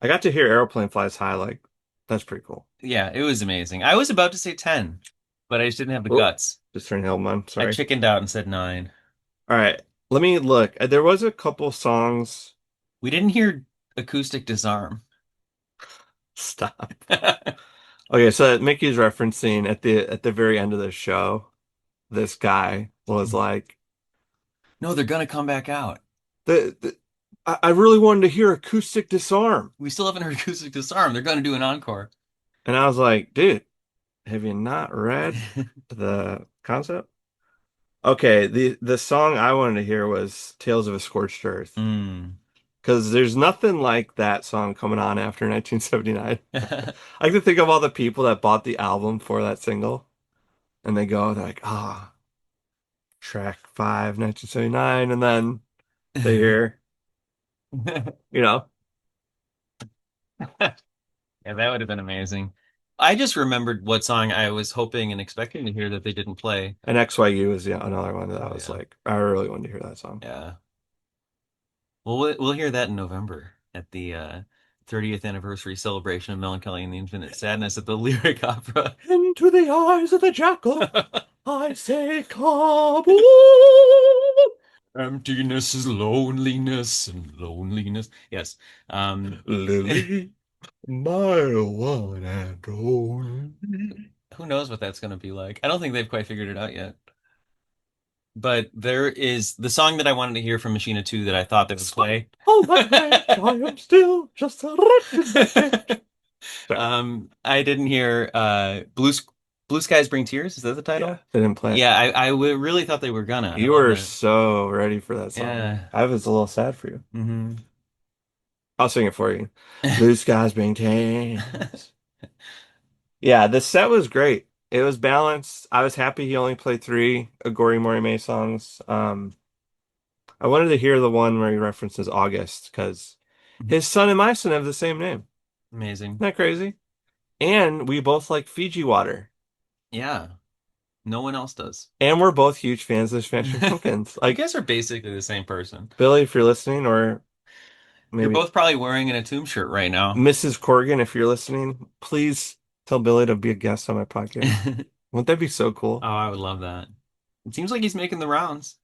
I got to hear Aeroplane Flies High, like, that's pretty cool. Yeah, it was amazing. I was about to say 10, but I just didn't have the Oh, guts. just turned Hellman, I sorry. chickened out and said 9. All right, let me look. There was a couple songs. We didn't hear Acoustic Disarm. Stop. Okay, so Mickey's referencing at the very end of the show, this guy was like, No, they're gonna come back out. the I really wanted to hear Acoustic Disarm. We still haven't heard Acoustic Disarm. They're gonna do an encore. And I was like, dude, have you not read the concept? Okay, the song I wanted to hear was Tales of a Scorched Earth. Mm. Because there's nothing like that song coming on after 1979. I can think of all the people that bought the album for that single, and they're like, ah, track 5, 1979, and then they hear, you know, Yeah, that would have been amazing. I just remembered what song I was hoping and expecting to hear that they didn't play. and XYU is yeah, another one that I Oh was yeah. like, I really wanted to hear that song. Yeah. Well, we'll hear that in November at the 30th anniversary celebration of Mellon Collie and the Infinite Sadness at the Lyric Opera. Into the eyes of the jackal, I say Kabul. Emptiness is loneliness and loneliness. Yes. Lily, my one and only. Who knows what that's going to be like? I don't think they've quite figured it out yet. But there is the song that I wanted to hear from Machina 2 that I thought they would play. All my life, I am still just a wretched mistake. Sorry. I didn't hear Blue Skies Bring Tears. Is that the Yeah, title? they didn't play it. Yeah, really thought they were gonna. I You love were that. so ready for that song. Yeah. I was a little sad for you. Hmm. I'll sing it for you. Blue skies bring tan. Yeah, the set was great. It was balanced. I was happy he only played three Agori Morime songs. I wanted to hear the one where he references August because his son and my son have the same name. Amazing. Isn't that crazy? And we both like Fiji water. Yeah. No one else does. And we're both huge fans of the Smashing Pumpkins. You Like guys are basically the same person. Billy, if you're listening, or You're maybe both probably wearing an Entomb shirt right now. Mrs. Corgan, if you're listening, please tell Billy to be a guest on my podcast. Oh, Wouldn't that be so cool? I would love that. It seems like he's making the rounds.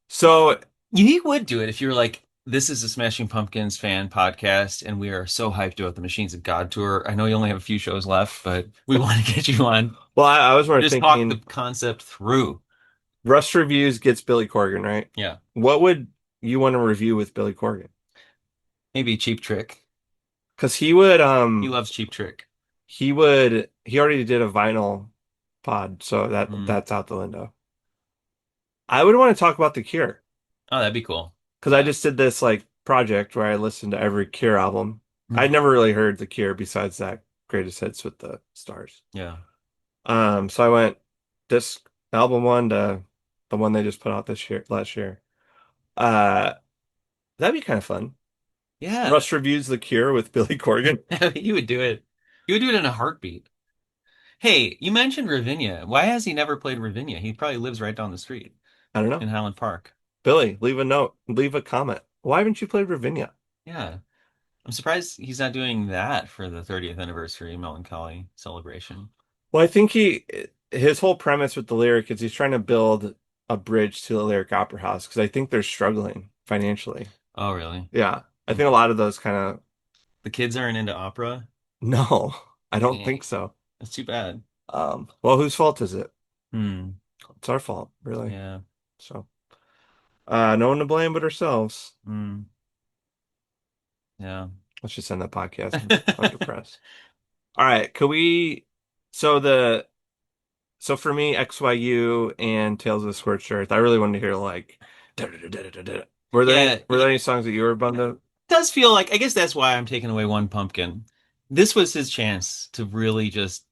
So, You would do it if you were like, this is a Smashing Pumpkins fan podcast, and we are so hyped about the Machines of God tour. I know you only have a few shows left, but we want to get you on. well, I was more Just talk the thinking concept through. Rust Reviews gets Billy Corgan, right? Yeah. What would you want to review with Billy Corgan? Maybe Cheap Trick. Because he would, He loves Cheap Trick. he already did a vinyl pod, so Mm. that's out the window. I would want to talk about The Cure Oh, that'd be cool. because I just did this like project where I listened to every Cure album. I'd Mm. never really heard The Cure besides that greatest hits with the stars. Yeah. So I went this album one to the one they just put out this year, last year. Uh, that'd be kind of fun. Yeah. Rush reviews The Cure with Billy Corgan. You would do it. You would do it in a heartbeat. Hey, you mentioned Ravinia. Why has he never played Ravinia? He probably lives right down the street I don't in know. Highland Park. Billy, leave a note, leave a comment. Why haven't you played Ravinia? Yeah. I'm surprised he's not doing that for the 30th anniversary Mellon Collie celebration. Well, I think his whole premise with the lyric is he's trying to build a bridge to the Lyric Opera House because I think they're struggling financially. Oh, really? Yeah, I think a lot of those kind of The kids aren't into opera? no, I don't Dang. think so. That's too bad. Well, whose fault is it? Hmm. It's our fault, really. Yeah. So, no one to blame but ourselves. Hmm. Yeah. Let's just end that podcast. I'm depressed. All right, could we? So the so for me, XYU and Tales of the Scorched Earth, I really wanted to hear like. Yeah, Were there it any songs that you were bummed out? does feel like, I guess that's why I'm taking away one pumpkin. This was his chance to really just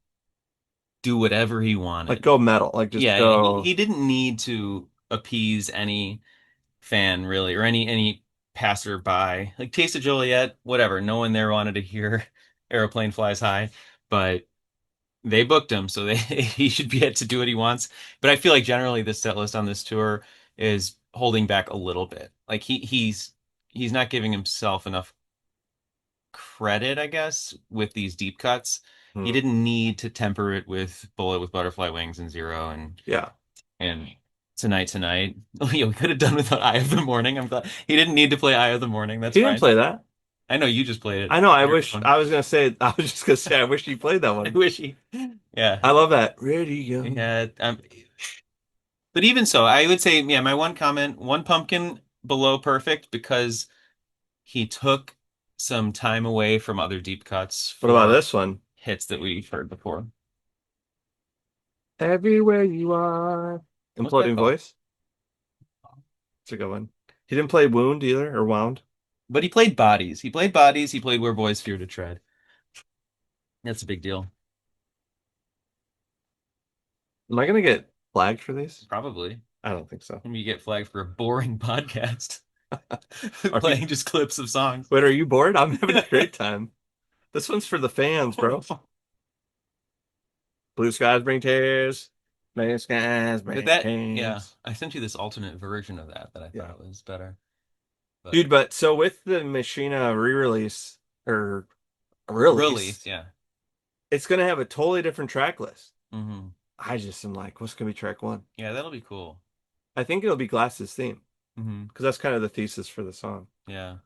do whatever he Like wanted. go metal, like just Yeah, he, go. he didn't need to appease any fan really or any passerby. Like Taste of Joliet, whatever. No one there wanted to hear Aeroplane Flies High, but they booked him, so he should be able to do what he wants. But I feel like generally the set list on this tour is holding back a little bit. Like he's not giving himself enough credit, I guess, with these deep cuts. He Hmm, didn't need to temper it with Bullet with Butterfly Wings and Zero yeah, and Tonight. Oh, yeah, we could have done without Eye of the Morning. I'm glad he didn't need to play Eye of the Morning. That's he didn't fine. play that. I know you just played it I know. I on your wish phone. I was gonna say. I was just gonna say. I wish he played that I one. wish he. Yeah, I love that. Radio. yeah. But even so, I would say, yeah, my one comment, one pumpkin below perfect because he took some time away from other deep cuts What about for this one? hits that we've heard before. Everywhere you are. What's that Imploding called? Voice. It's a good one. He didn't play Wound either, or Wound. But he played bodies. He played bodies. He played Where Boys Fear to Tread. That's a big deal. Am I gonna get flagged for these? Probably. I don't think so. Maybe you get flagged for a boring podcast. Are you, Playing just clips of songs. wait, are you bored? I'm having a great time. This one's for the fans, bro. Blue skies bring tears. Blue skies But bring that, yeah, tears. I sent you this alternate version of that I Yeah. thought was better. But Dude, but so with the Machina re-release or release, Release, yeah. it's gonna have a totally different track list. Hmm. I just am like, what's gonna be track one? Yeah, that'll be cool. I think it'll be Glass's theme Hmm. because that's kind of the thesis for the song. Yeah.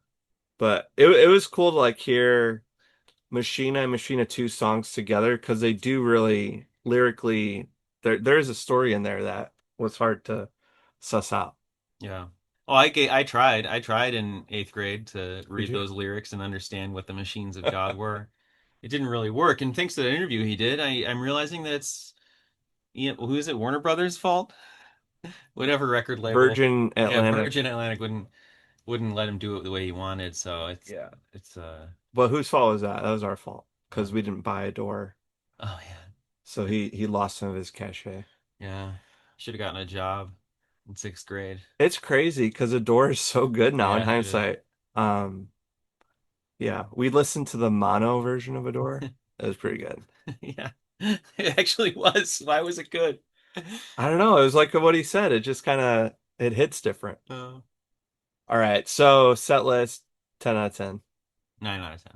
But it was cool to like hear Machina and Machina 2 songs together because they do really lyrically there's a story in there that was hard to suss out. Yeah. Oh, I tried in eighth grade to Did read you? those lyrics and understand what the machines of God were. It didn't really work. And thanks to the interview he did, I'm realizing that it's, who is it? Warner Brothers' fault? Whatever record label. Virgin Yeah, Atlantic. Virgin Atlantic wouldn't let him do it the way he wanted. So Yeah. it's But whose fault was that? That was our fault uh because we didn't buy a door. oh yeah. So he lost some of his cachet. Yeah. Should have gotten a job in sixth grade. It's crazy because the door is so good now in Yeah, it is. hindsight. Um, yeah, we listened to the mono version of Adore. It was pretty good. Yeah. It actually was. Why was it good? I don't know. It was like what he said. It just kind of it hits different. Uh, All right, so set list 10 out of 10. 9 out of 10.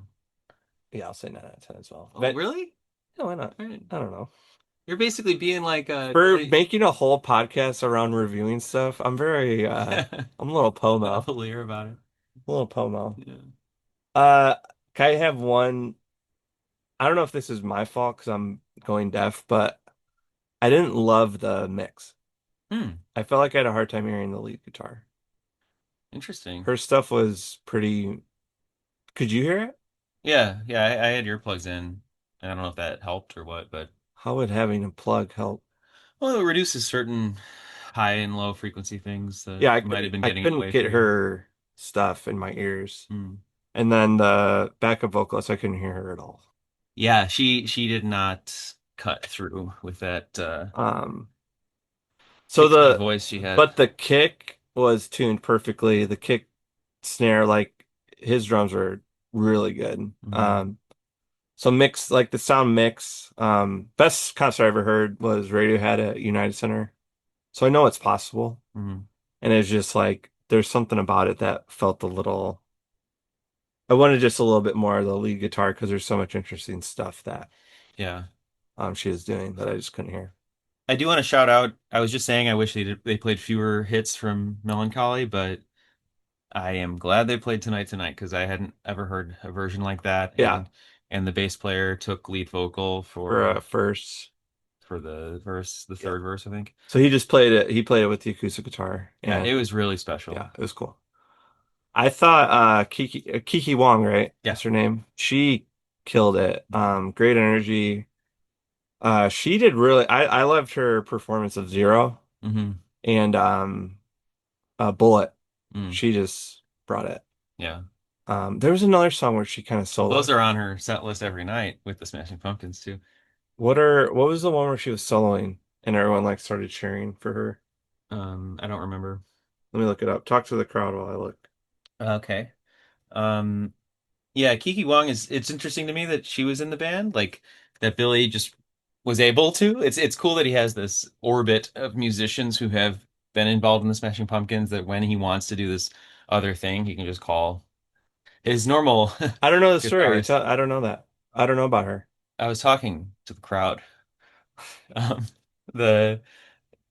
Yeah, I'll say 9 out of 10 as well. Oh, But really? yeah, why not? All right. I don't know. You're basically being like For making a whole podcast around reviewing stuff, I'm very I'm a little pomo. cavalier about it. A little pomo. Yeah. Uh can I have one? I don't know if this is my fault because I'm going deaf, but I didn't love the mix. Hmm. I felt like I had a hard time hearing the lead guitar. Interesting. Her stuff was pretty. Could you hear it? Yeah, yeah. I had earplugs in. I don't know if that helped or what, but How would having a plug help? well, it reduces certain high and low frequency things that Yeah, you might have been I getting in the couldn't way for get you. her stuff in my ears. Hmm. And then the backup vocalist, I couldn't hear her at all. Yeah, she did not cut through with that Um, so kicksy voice she had. but the kick was tuned perfectly. The kick snare, like his drums were really good. Hmm. So mix, like the sound mix, best concert I ever heard was Radiohead at United Center. So I know it's possible. Hmm. And it's just like, there's something about it that felt a little, I wanted just a little bit more of the lead guitar because there's so much interesting stuff that Yeah. she is doing that I just couldn't hear. I do want to shout out. I was just saying I wish they played fewer hits from Mellon Collie, but I am glad they played Tonight because I hadn't ever heard a version like that, Yeah, and the bass player took lead vocal for first. for the verse, the Yeah. third verse, I think. So he just played it. He played it with the acoustic guitar, Yeah, and it was really yeah, special. it was cool. I thought Kiki Wong, right? Yeah. That's her name. She killed it. Great energy. She did really. I loved her performance of Zero Hmm. and Bullet. Mm. She just brought it. Yeah. There was another song where she kind of Well, those soloed. are on her set list every night with the Smashing Pumpkins too. What was the one where she was soloing and everyone like started cheering for her? I don't remember. Let me look it up. Talk to the crowd while I look. Okay. Um, Yeah, Kiki Wong it's interesting to me that she was in the band, like that Billy just was able to. It's cool that he has this orbit of musicians who have been involved in the Smashing Pumpkins that when he wants to do this other thing, he can just call his normal I don't know the story. guitarist. I don't know that. I don't know about her. I was talking to the crowd. Um, the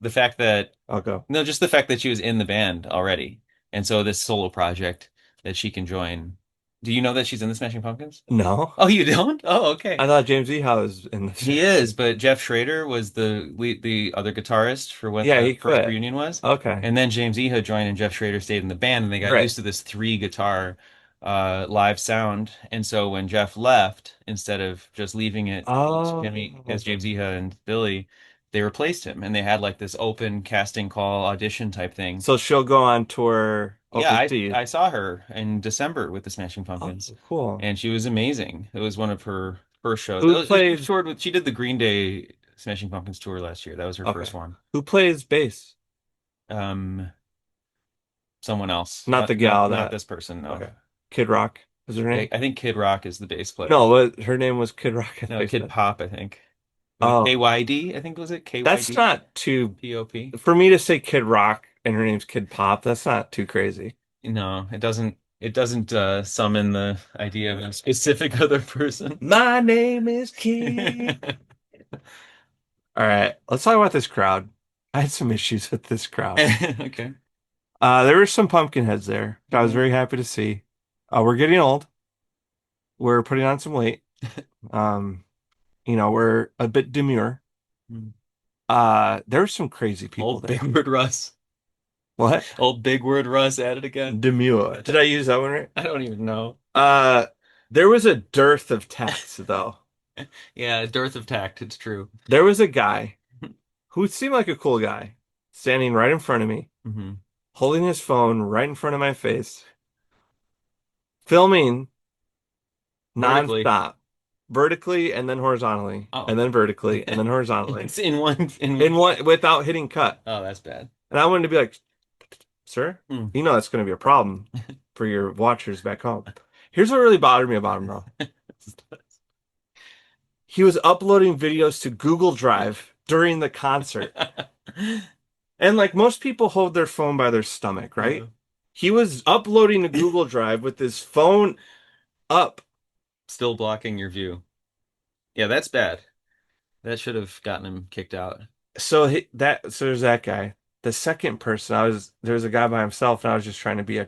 the fact that I'll go. no, just the fact that she was in the band already. And so this solo project that she can join. Do you know that she's in the Smashing Pumpkins? No, Oh, you don't? Oh, I okay. thought James E. Howe was in this. He is, but Jeff Schrader was the other guitarist for what Yeah, the he first quit. reunion was. Okay, And then James Iha joined and Jeff Schrader stayed in the band and they got right. used to this three guitar live sound. And so when Jeff left, instead of just leaving it as Jimmy Oh, as James Iha and Billy, they replaced him and they had like this open casting call audition type thing. so she'll go on tour Yeah, overseas. I saw her in December with the Smashing Oh, Pumpkins, cool. and she was amazing. It was one of her first shows. Who She plays? toured with, she did the Green Day Smashing Pumpkins tour last year. That was her Okay, first one. who plays bass? Um, Someone else, Not the gal not that. this person. No, Okay, Kid Rock is her yeah, name. I think Kid Rock is the bass player. No, what her name was Kid Rock. I thought No, you Kid said. Pop, I think. Was it Oh, KYD? I think was it that's KYD? not too. POP? For me to say Kid Rock and her name's Kid Pop, that's not too crazy. No, it doesn't. It doesn't summon the idea of a specific other person. My name is Keith. All right, let's talk about this crowd. I had some issues with this crowd. Okay. There were some pumpkin heads there that I was Mhm. very happy to see. We're getting old. We're putting on some weight. Um, we're a bit demure. There were some crazy people Old big there. word Russ. What? Old big word Russ at it again. Demure. Did I use that one right? I don't even know. Uh, there was a dearth of tact, though. Yeah, dearth of tact. It's true. There was a guy who seemed like a cool guy standing right in front of me, Hmm. holding his phone right in front of my face, filming Vertically. nonstop, vertically and then horizontally, Oh. and then vertically and then horizontally, It's in one in one without hitting cut. Oh, that's bad. And I wanted to be like, sir, Hmm. you know that's going to be a problem for your watchers back home. Here's what really bothered me about him, though. He was uploading videos to Google Drive during the concert. And like most people hold their phone by their stomach, right? He was uploading to Google Drive with his phone up. Still blocking your view. Yeah, that's bad. That should have gotten him kicked out. So there's that guy. The second person, there was a guy by himself, and I was just trying to be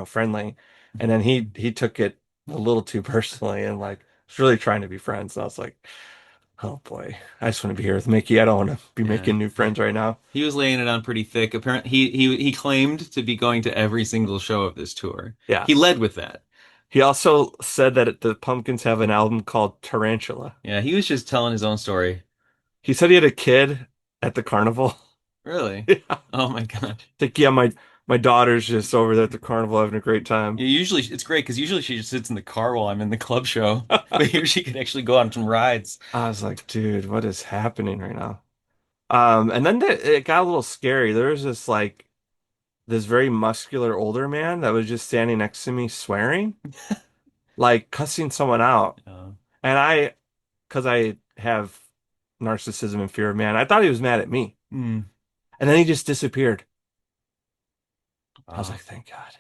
friendly, and then he took it a little too personally, and like was really trying to be friends. And I was like, oh boy, I just want to be here with Mickey. I don't want to be Yeah. making new friends right now. He was laying it on pretty thick. Apparently, he claimed to be going to every single show of this tour. He Yes. led with that. He also said that the Pumpkins have an album called Tarantula. Yeah, he was just telling his own story. He said he had a kid at the carnival. Really? Yeah. Oh my God. Like, yeah, my daughter's just over there at the carnival having a great time. Yeah, usually it's great because usually she just sits in the car while I'm in the club show, but here she can actually go on some rides. I was like, dude, what is happening right now? And then it got a little scary. There was this very muscular older man that was just standing next to me swearing, like cussing someone out. Uh, And because I have narcissism and fear of man, I thought he was mad at me. mm, And then he just disappeared. I was wow. like, thank God.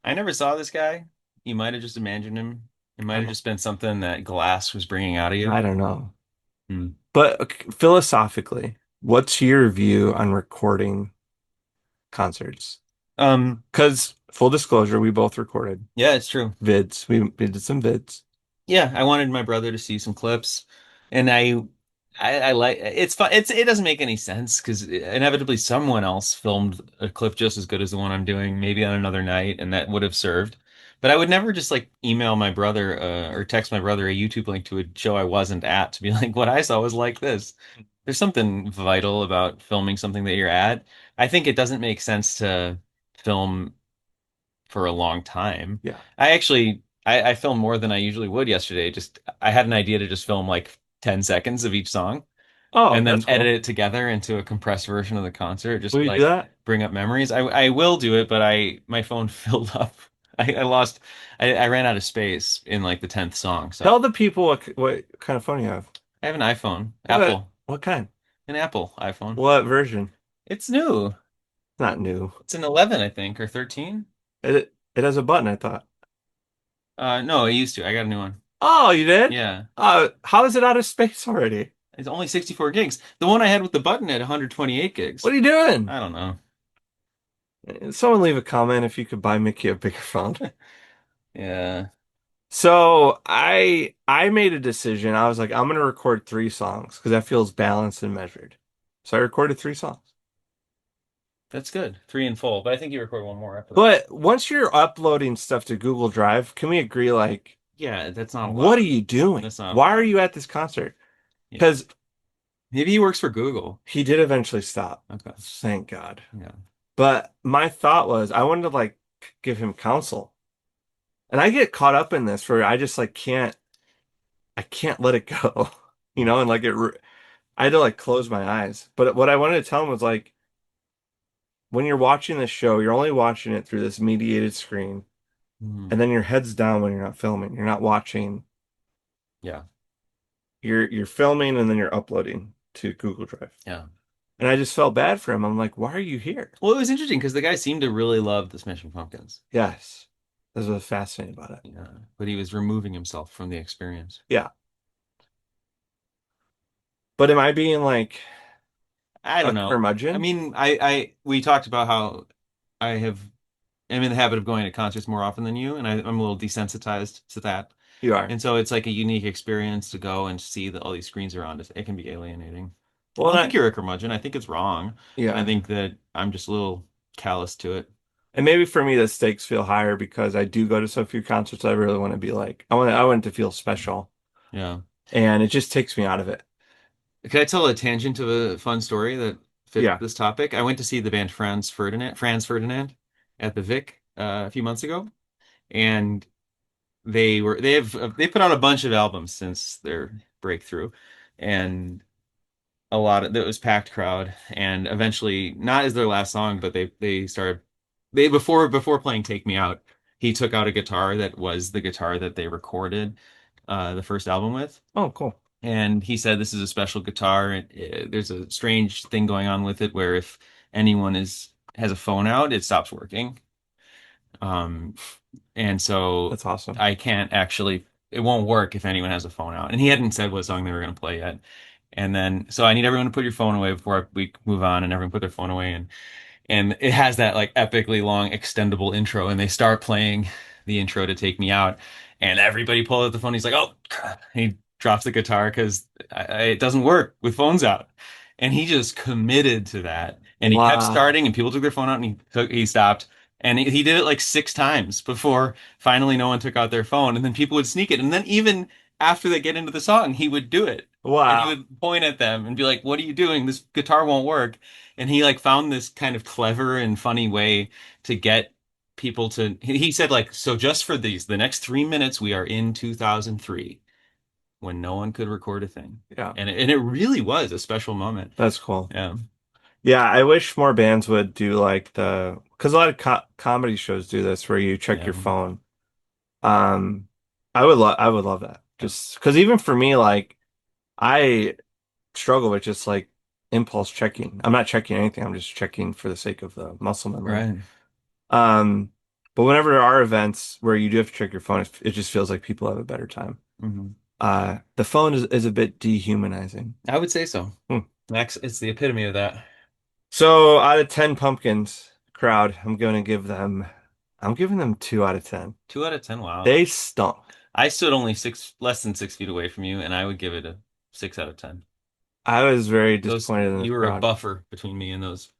I never saw this guy. You might have just imagined him. It might have I'm, just been something that Glass was bringing out of you. I don't know. Hmm. But philosophically, what's your view on recording concerts? Um, Because full disclosure, we both recorded yeah, it's true. vids. We did some vids. Yeah, I wanted my brother to see some clips, and I like it's fun. It doesn't make any sense because inevitably someone else filmed a clip just as good as the one I'm doing, maybe on another night, and that would have served. But I would never just like email my brother or text my brother a YouTube link to a show I wasn't at to be like, what I saw was like this. There's something vital about filming something that you're at. I think it doesn't make sense to film for a long time. Yeah. I filmed more than I usually would yesterday. Just I had an idea to just film like 10 seconds of each song Oh, and then that's edit cool. it together into a compressed version of the concert, Will just you do like that? bring up memories. I will do it, but I my phone filled up. I lost I ran out of space in like the 10th song. So Tell the people what kind of phone you have. I have an iPhone, What kind? An Apple iPhone. What version? It's new. Not new. It's an 11, I think, or 13. It has a button, I thought. No, I used to. I got a new one. Oh, you did? Yeah. How is it out of space already? It's only 64 gigs. The one I had with the button had 128 gigs. What are you doing? I don't know. Someone leave a comment if you could buy Mickey a bigger phone. Yeah, So I made a decision. I was like, I'm gonna record 3 songs because that feels balanced and measured. So I recorded 3 songs. that's good. Three in full, but I think you record one more after that. But once you're uploading stuff to Google Drive, can we agree like, Yeah, that's not a what are lot. you doing? That's not a Why are lot. you at this concert? Yeah. Because Maybe he works for Google. he did eventually stop. Okay. Thank God. Yeah. But my thought was I wanted to like give him counsel. And I get caught up in this where I just like I can't let it go. And like I had to like close my eyes. But what I wanted to tell him was like when you're watching this show, you're only watching it through this mediated screen, Mhm. and then your head's down when you're not filming. You're not watching. Yeah. You're filming and then you're uploading to Google Drive. Yeah. And I just felt bad for him. I'm like, why are you here? Well, it was interesting because the guy seemed to really love the Smashing Pumpkins. Yes. That's what's fascinating about it. Yeah, but he was removing himself from the experience. Yeah. But am I being like I a don't know. I curmudgeon? mean, we talked about how I have am in the habit of going to concerts more often than you, and I'm a little desensitized to that. You are. And so it's like a unique experience to go and see that all these screens are on. It can be alienating. I Well, don't think you're a curmudgeon. I think it's wrong. And I yeah. think that I'm just a little callous to it. And maybe for me the stakes feel higher because I do go to so few concerts. I really want to be like I want it to feel special. Yeah. And it just takes me out of it. Can I tell a tangent of a fun story that fits Yeah. this topic? I went to see the band Franz Ferdinand at the Vic a few months ago, and they put out a bunch of albums since their breakthrough, and a lot of it was packed crowd, and eventually, not as their last song, but they started they before playing Take Me Out, he took out a guitar that was the guitar that they recorded the first album with. Oh, cool. And he said this is a special guitar. There's a strange thing going on with it where if anyone is has a phone out, it stops working. Um, and so That's awesome. I can't actually, it won't work if anyone has a phone out. And he hadn't said what song they were going to play yet. And then, so I need everyone to put your phone away before we move on, and everyone put their phone away. And it has that like epically long extendable intro, and they start playing the intro to Take Me Out, and everybody pull out the phone. He's like, "Oh," he drops the guitar because it doesn't work with phones out, and he just committed to that, and he kept Wow. starting, and people took their phone out, and he stopped. And he did it like 6 times before finally no one took out their phone, and then people would sneak it. And then even after they get into the song, he would do it. And he Wow. would point at them and be like, "What are you doing? This guitar won't work." And he like found this kind of clever and funny way to get people to he said like, so just for the next 3 minutes we are in 2003 when no one could record a thing. Yeah. And it really was a special moment. That's cool. Yeah. Yeah, I wish more bands would do like the because a lot of comedy shows do this where you check Yeah. your phone. Um, I would love that. Yeah. Just because even for me, like I struggle with just like impulse checking. I'm not checking anything. I'm just checking for the sake of the muscle memory. Right. Um, but whenever there are events where you do have to check your phone, it just feels like people have a better time. Hmm. The phone is a bit dehumanizing. I would say so. Hmm. Max, it's the epitome of that. So out of 10 pumpkins crowd, I'm giving them 2 out of 10. 2 out of 10. Wow. They stunk. I stood only less than 6 feet away from you, and I would give it a 6 out of 10. I was very Those disappointed in the You were a crowd. buffer between me and those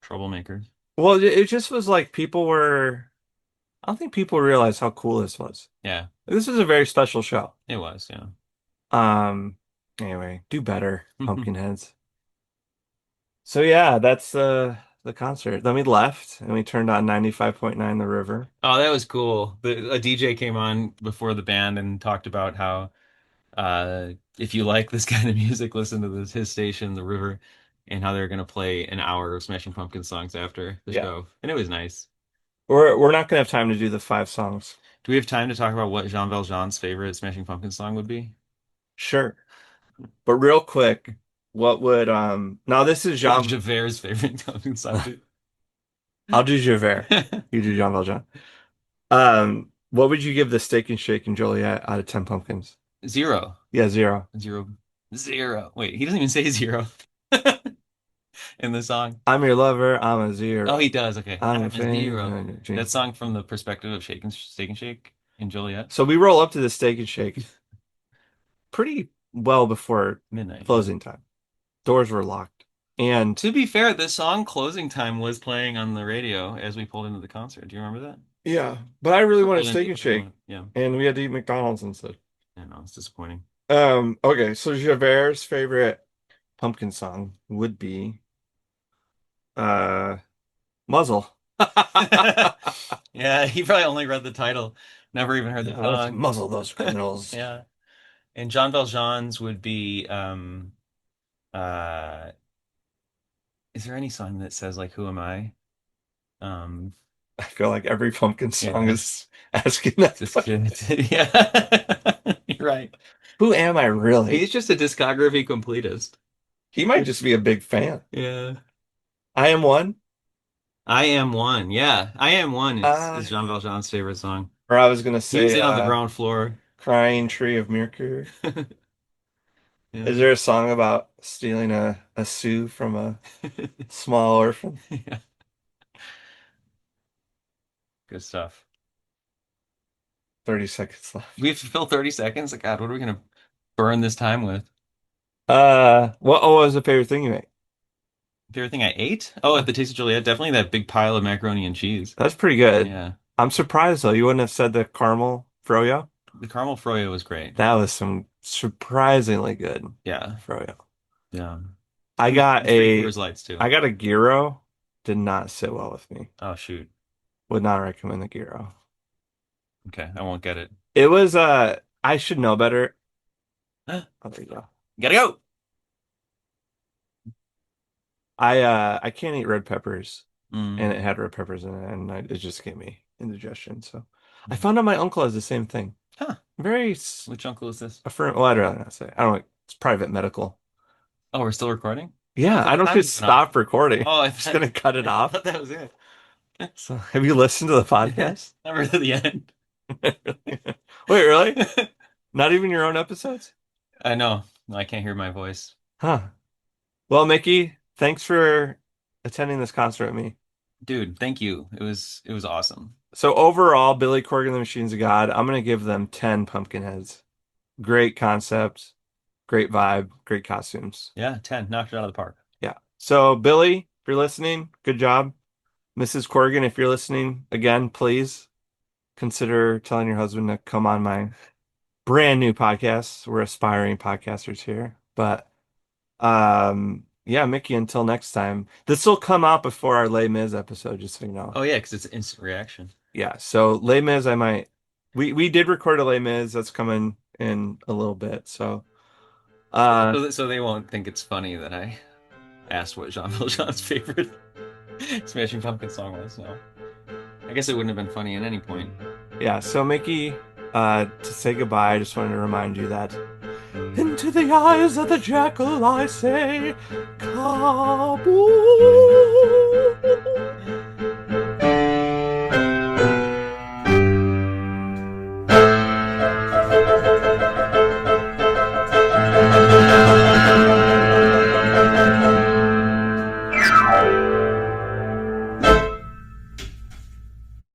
troublemakers. Well, it just was like I don't think people realized how cool this was. Yeah, This is a very special show. it was. Yeah. Um, anyway, do better, Pumpkinheads. So yeah, that's the concert. Then we left and we turned on 95.9 The River. Oh, that was cool. A DJ came on before the band and talked about how if you like this kind of music, listen to his station, The River, and how they're gonna play an hour of Smashing Pumpkins songs after the Yeah. show. And it was nice. We're not gonna have time to do the 5 songs. Do we have time to talk about what Jean Valjean's favorite Smashing Pumpkins song would be? Sure. But real quick, what would now this is What Jean Javert's favorite Pumpkins song would I'll do Javert. be? You do Jean Valjean. What would you give the Steak and Shake and Joliet out of 10 pumpkins? Zero. Yeah, 0. Zero. Zero. Wait, he doesn't even say zero in the song. I'm your lover, I'm a Oh, 0. he does. Okay. I'm I'm a a zero. fan. That song from the perspective of Steak and Shake in Joliet. So we roll up to the Steak and Shake pretty well before Midnight, yeah. closing time. Doors were locked. And To be fair, this song Closing Time was playing on the radio as we pulled into the concert. Do you remember that? yeah, but I really wanted Pulled Steak into and the parking Shake, lot. Yeah. and we had to eat McDonald's instead. I know, it's disappointing. Okay, so Javert's favorite pumpkin song would be uh Muzzle. Yeah, he probably only read the title, never even heard the Yeah, let's song. muzzle those criminals. Yeah. And Jean Valjean's would be uh is there any song that says like who am I? Um I feel like every pumpkin song yeah, is asking that just question. kidding. Yeah. You're right. Who am I really? He's just a discography completist. He might just be a big fan. Yeah. I am one. I Am One. Yeah, I Am One Uh, is Jean Valjean's favorite song. or I was gonna He was say, in on the ground floor. Crying Tree of Mercury. Yeah. Is there a song about stealing a sou from a small orphan? Yeah. Good stuff. 30 seconds We left. have to fill 30 seconds. Like, God, what are we gonna burn this time with? What was the favorite thing you made? Favorite thing I ate? Oh, at Yeah, the Taste of Joliet, definitely that big pile of macaroni and cheese. that's pretty good. Yeah. I'm surprised though. You wouldn't have said the caramel froyo. The caramel froyo was great. That was some surprisingly good Yeah. froyo. Yeah. I got And three a Coors Lights too. I got a gyro. Did not sit well with me. Oh shoot. Would not recommend the gyro. Okay, I won't get it. It was I should know better. Oh, there you go. Gotta go. I can't eat red peppers, and Mm. it had red peppers in it, and it just gave me indigestion. So I found out my uncle has the same thing. Huh. Very Which uncle is this? affirm. Well, I'd rather not say. I don't know. It's private medical. Oh, we're still recording? I Yeah, I thought the don't time just was enough. stop recording. Oh, I Just thought, gonna cut it I off. thought that was it. So have you listened to the Yeah. podcast? Never to the end. Wait, really? Not even your own episodes? I know. I can't hear my voice. Huh. Well, Mickey, thanks for attending this concert with me. Dude, thank you. It was awesome. So overall, Billy Corgan and the Machines of God, I'm gonna give them 10 pumpkin heads. Great concept, great vibe, great costumes. Yeah, 10. Knocked it out of the park. Yeah. So Billy, if you're listening, good job. Mrs. Corgan, if you're listening, again, please consider telling your husband to come on my brand new podcast. We're aspiring podcasters here. But yeah, Mickey, until next time. This will come out before our Les Mis episode, just so you know. Oh yeah, because it's instant reaction. Yeah, so Les Mis, I might. We did record a Les Mis that's coming in a little bit. So uh So they won't think it's funny that I asked what Jean Valjean's favorite Smashing Pumpkins song was. No, I guess it wouldn't have been funny at any point. yeah, so Mickey, to say goodbye, I just wanted to remind you that into the eyes of the jackal I say, Kabul.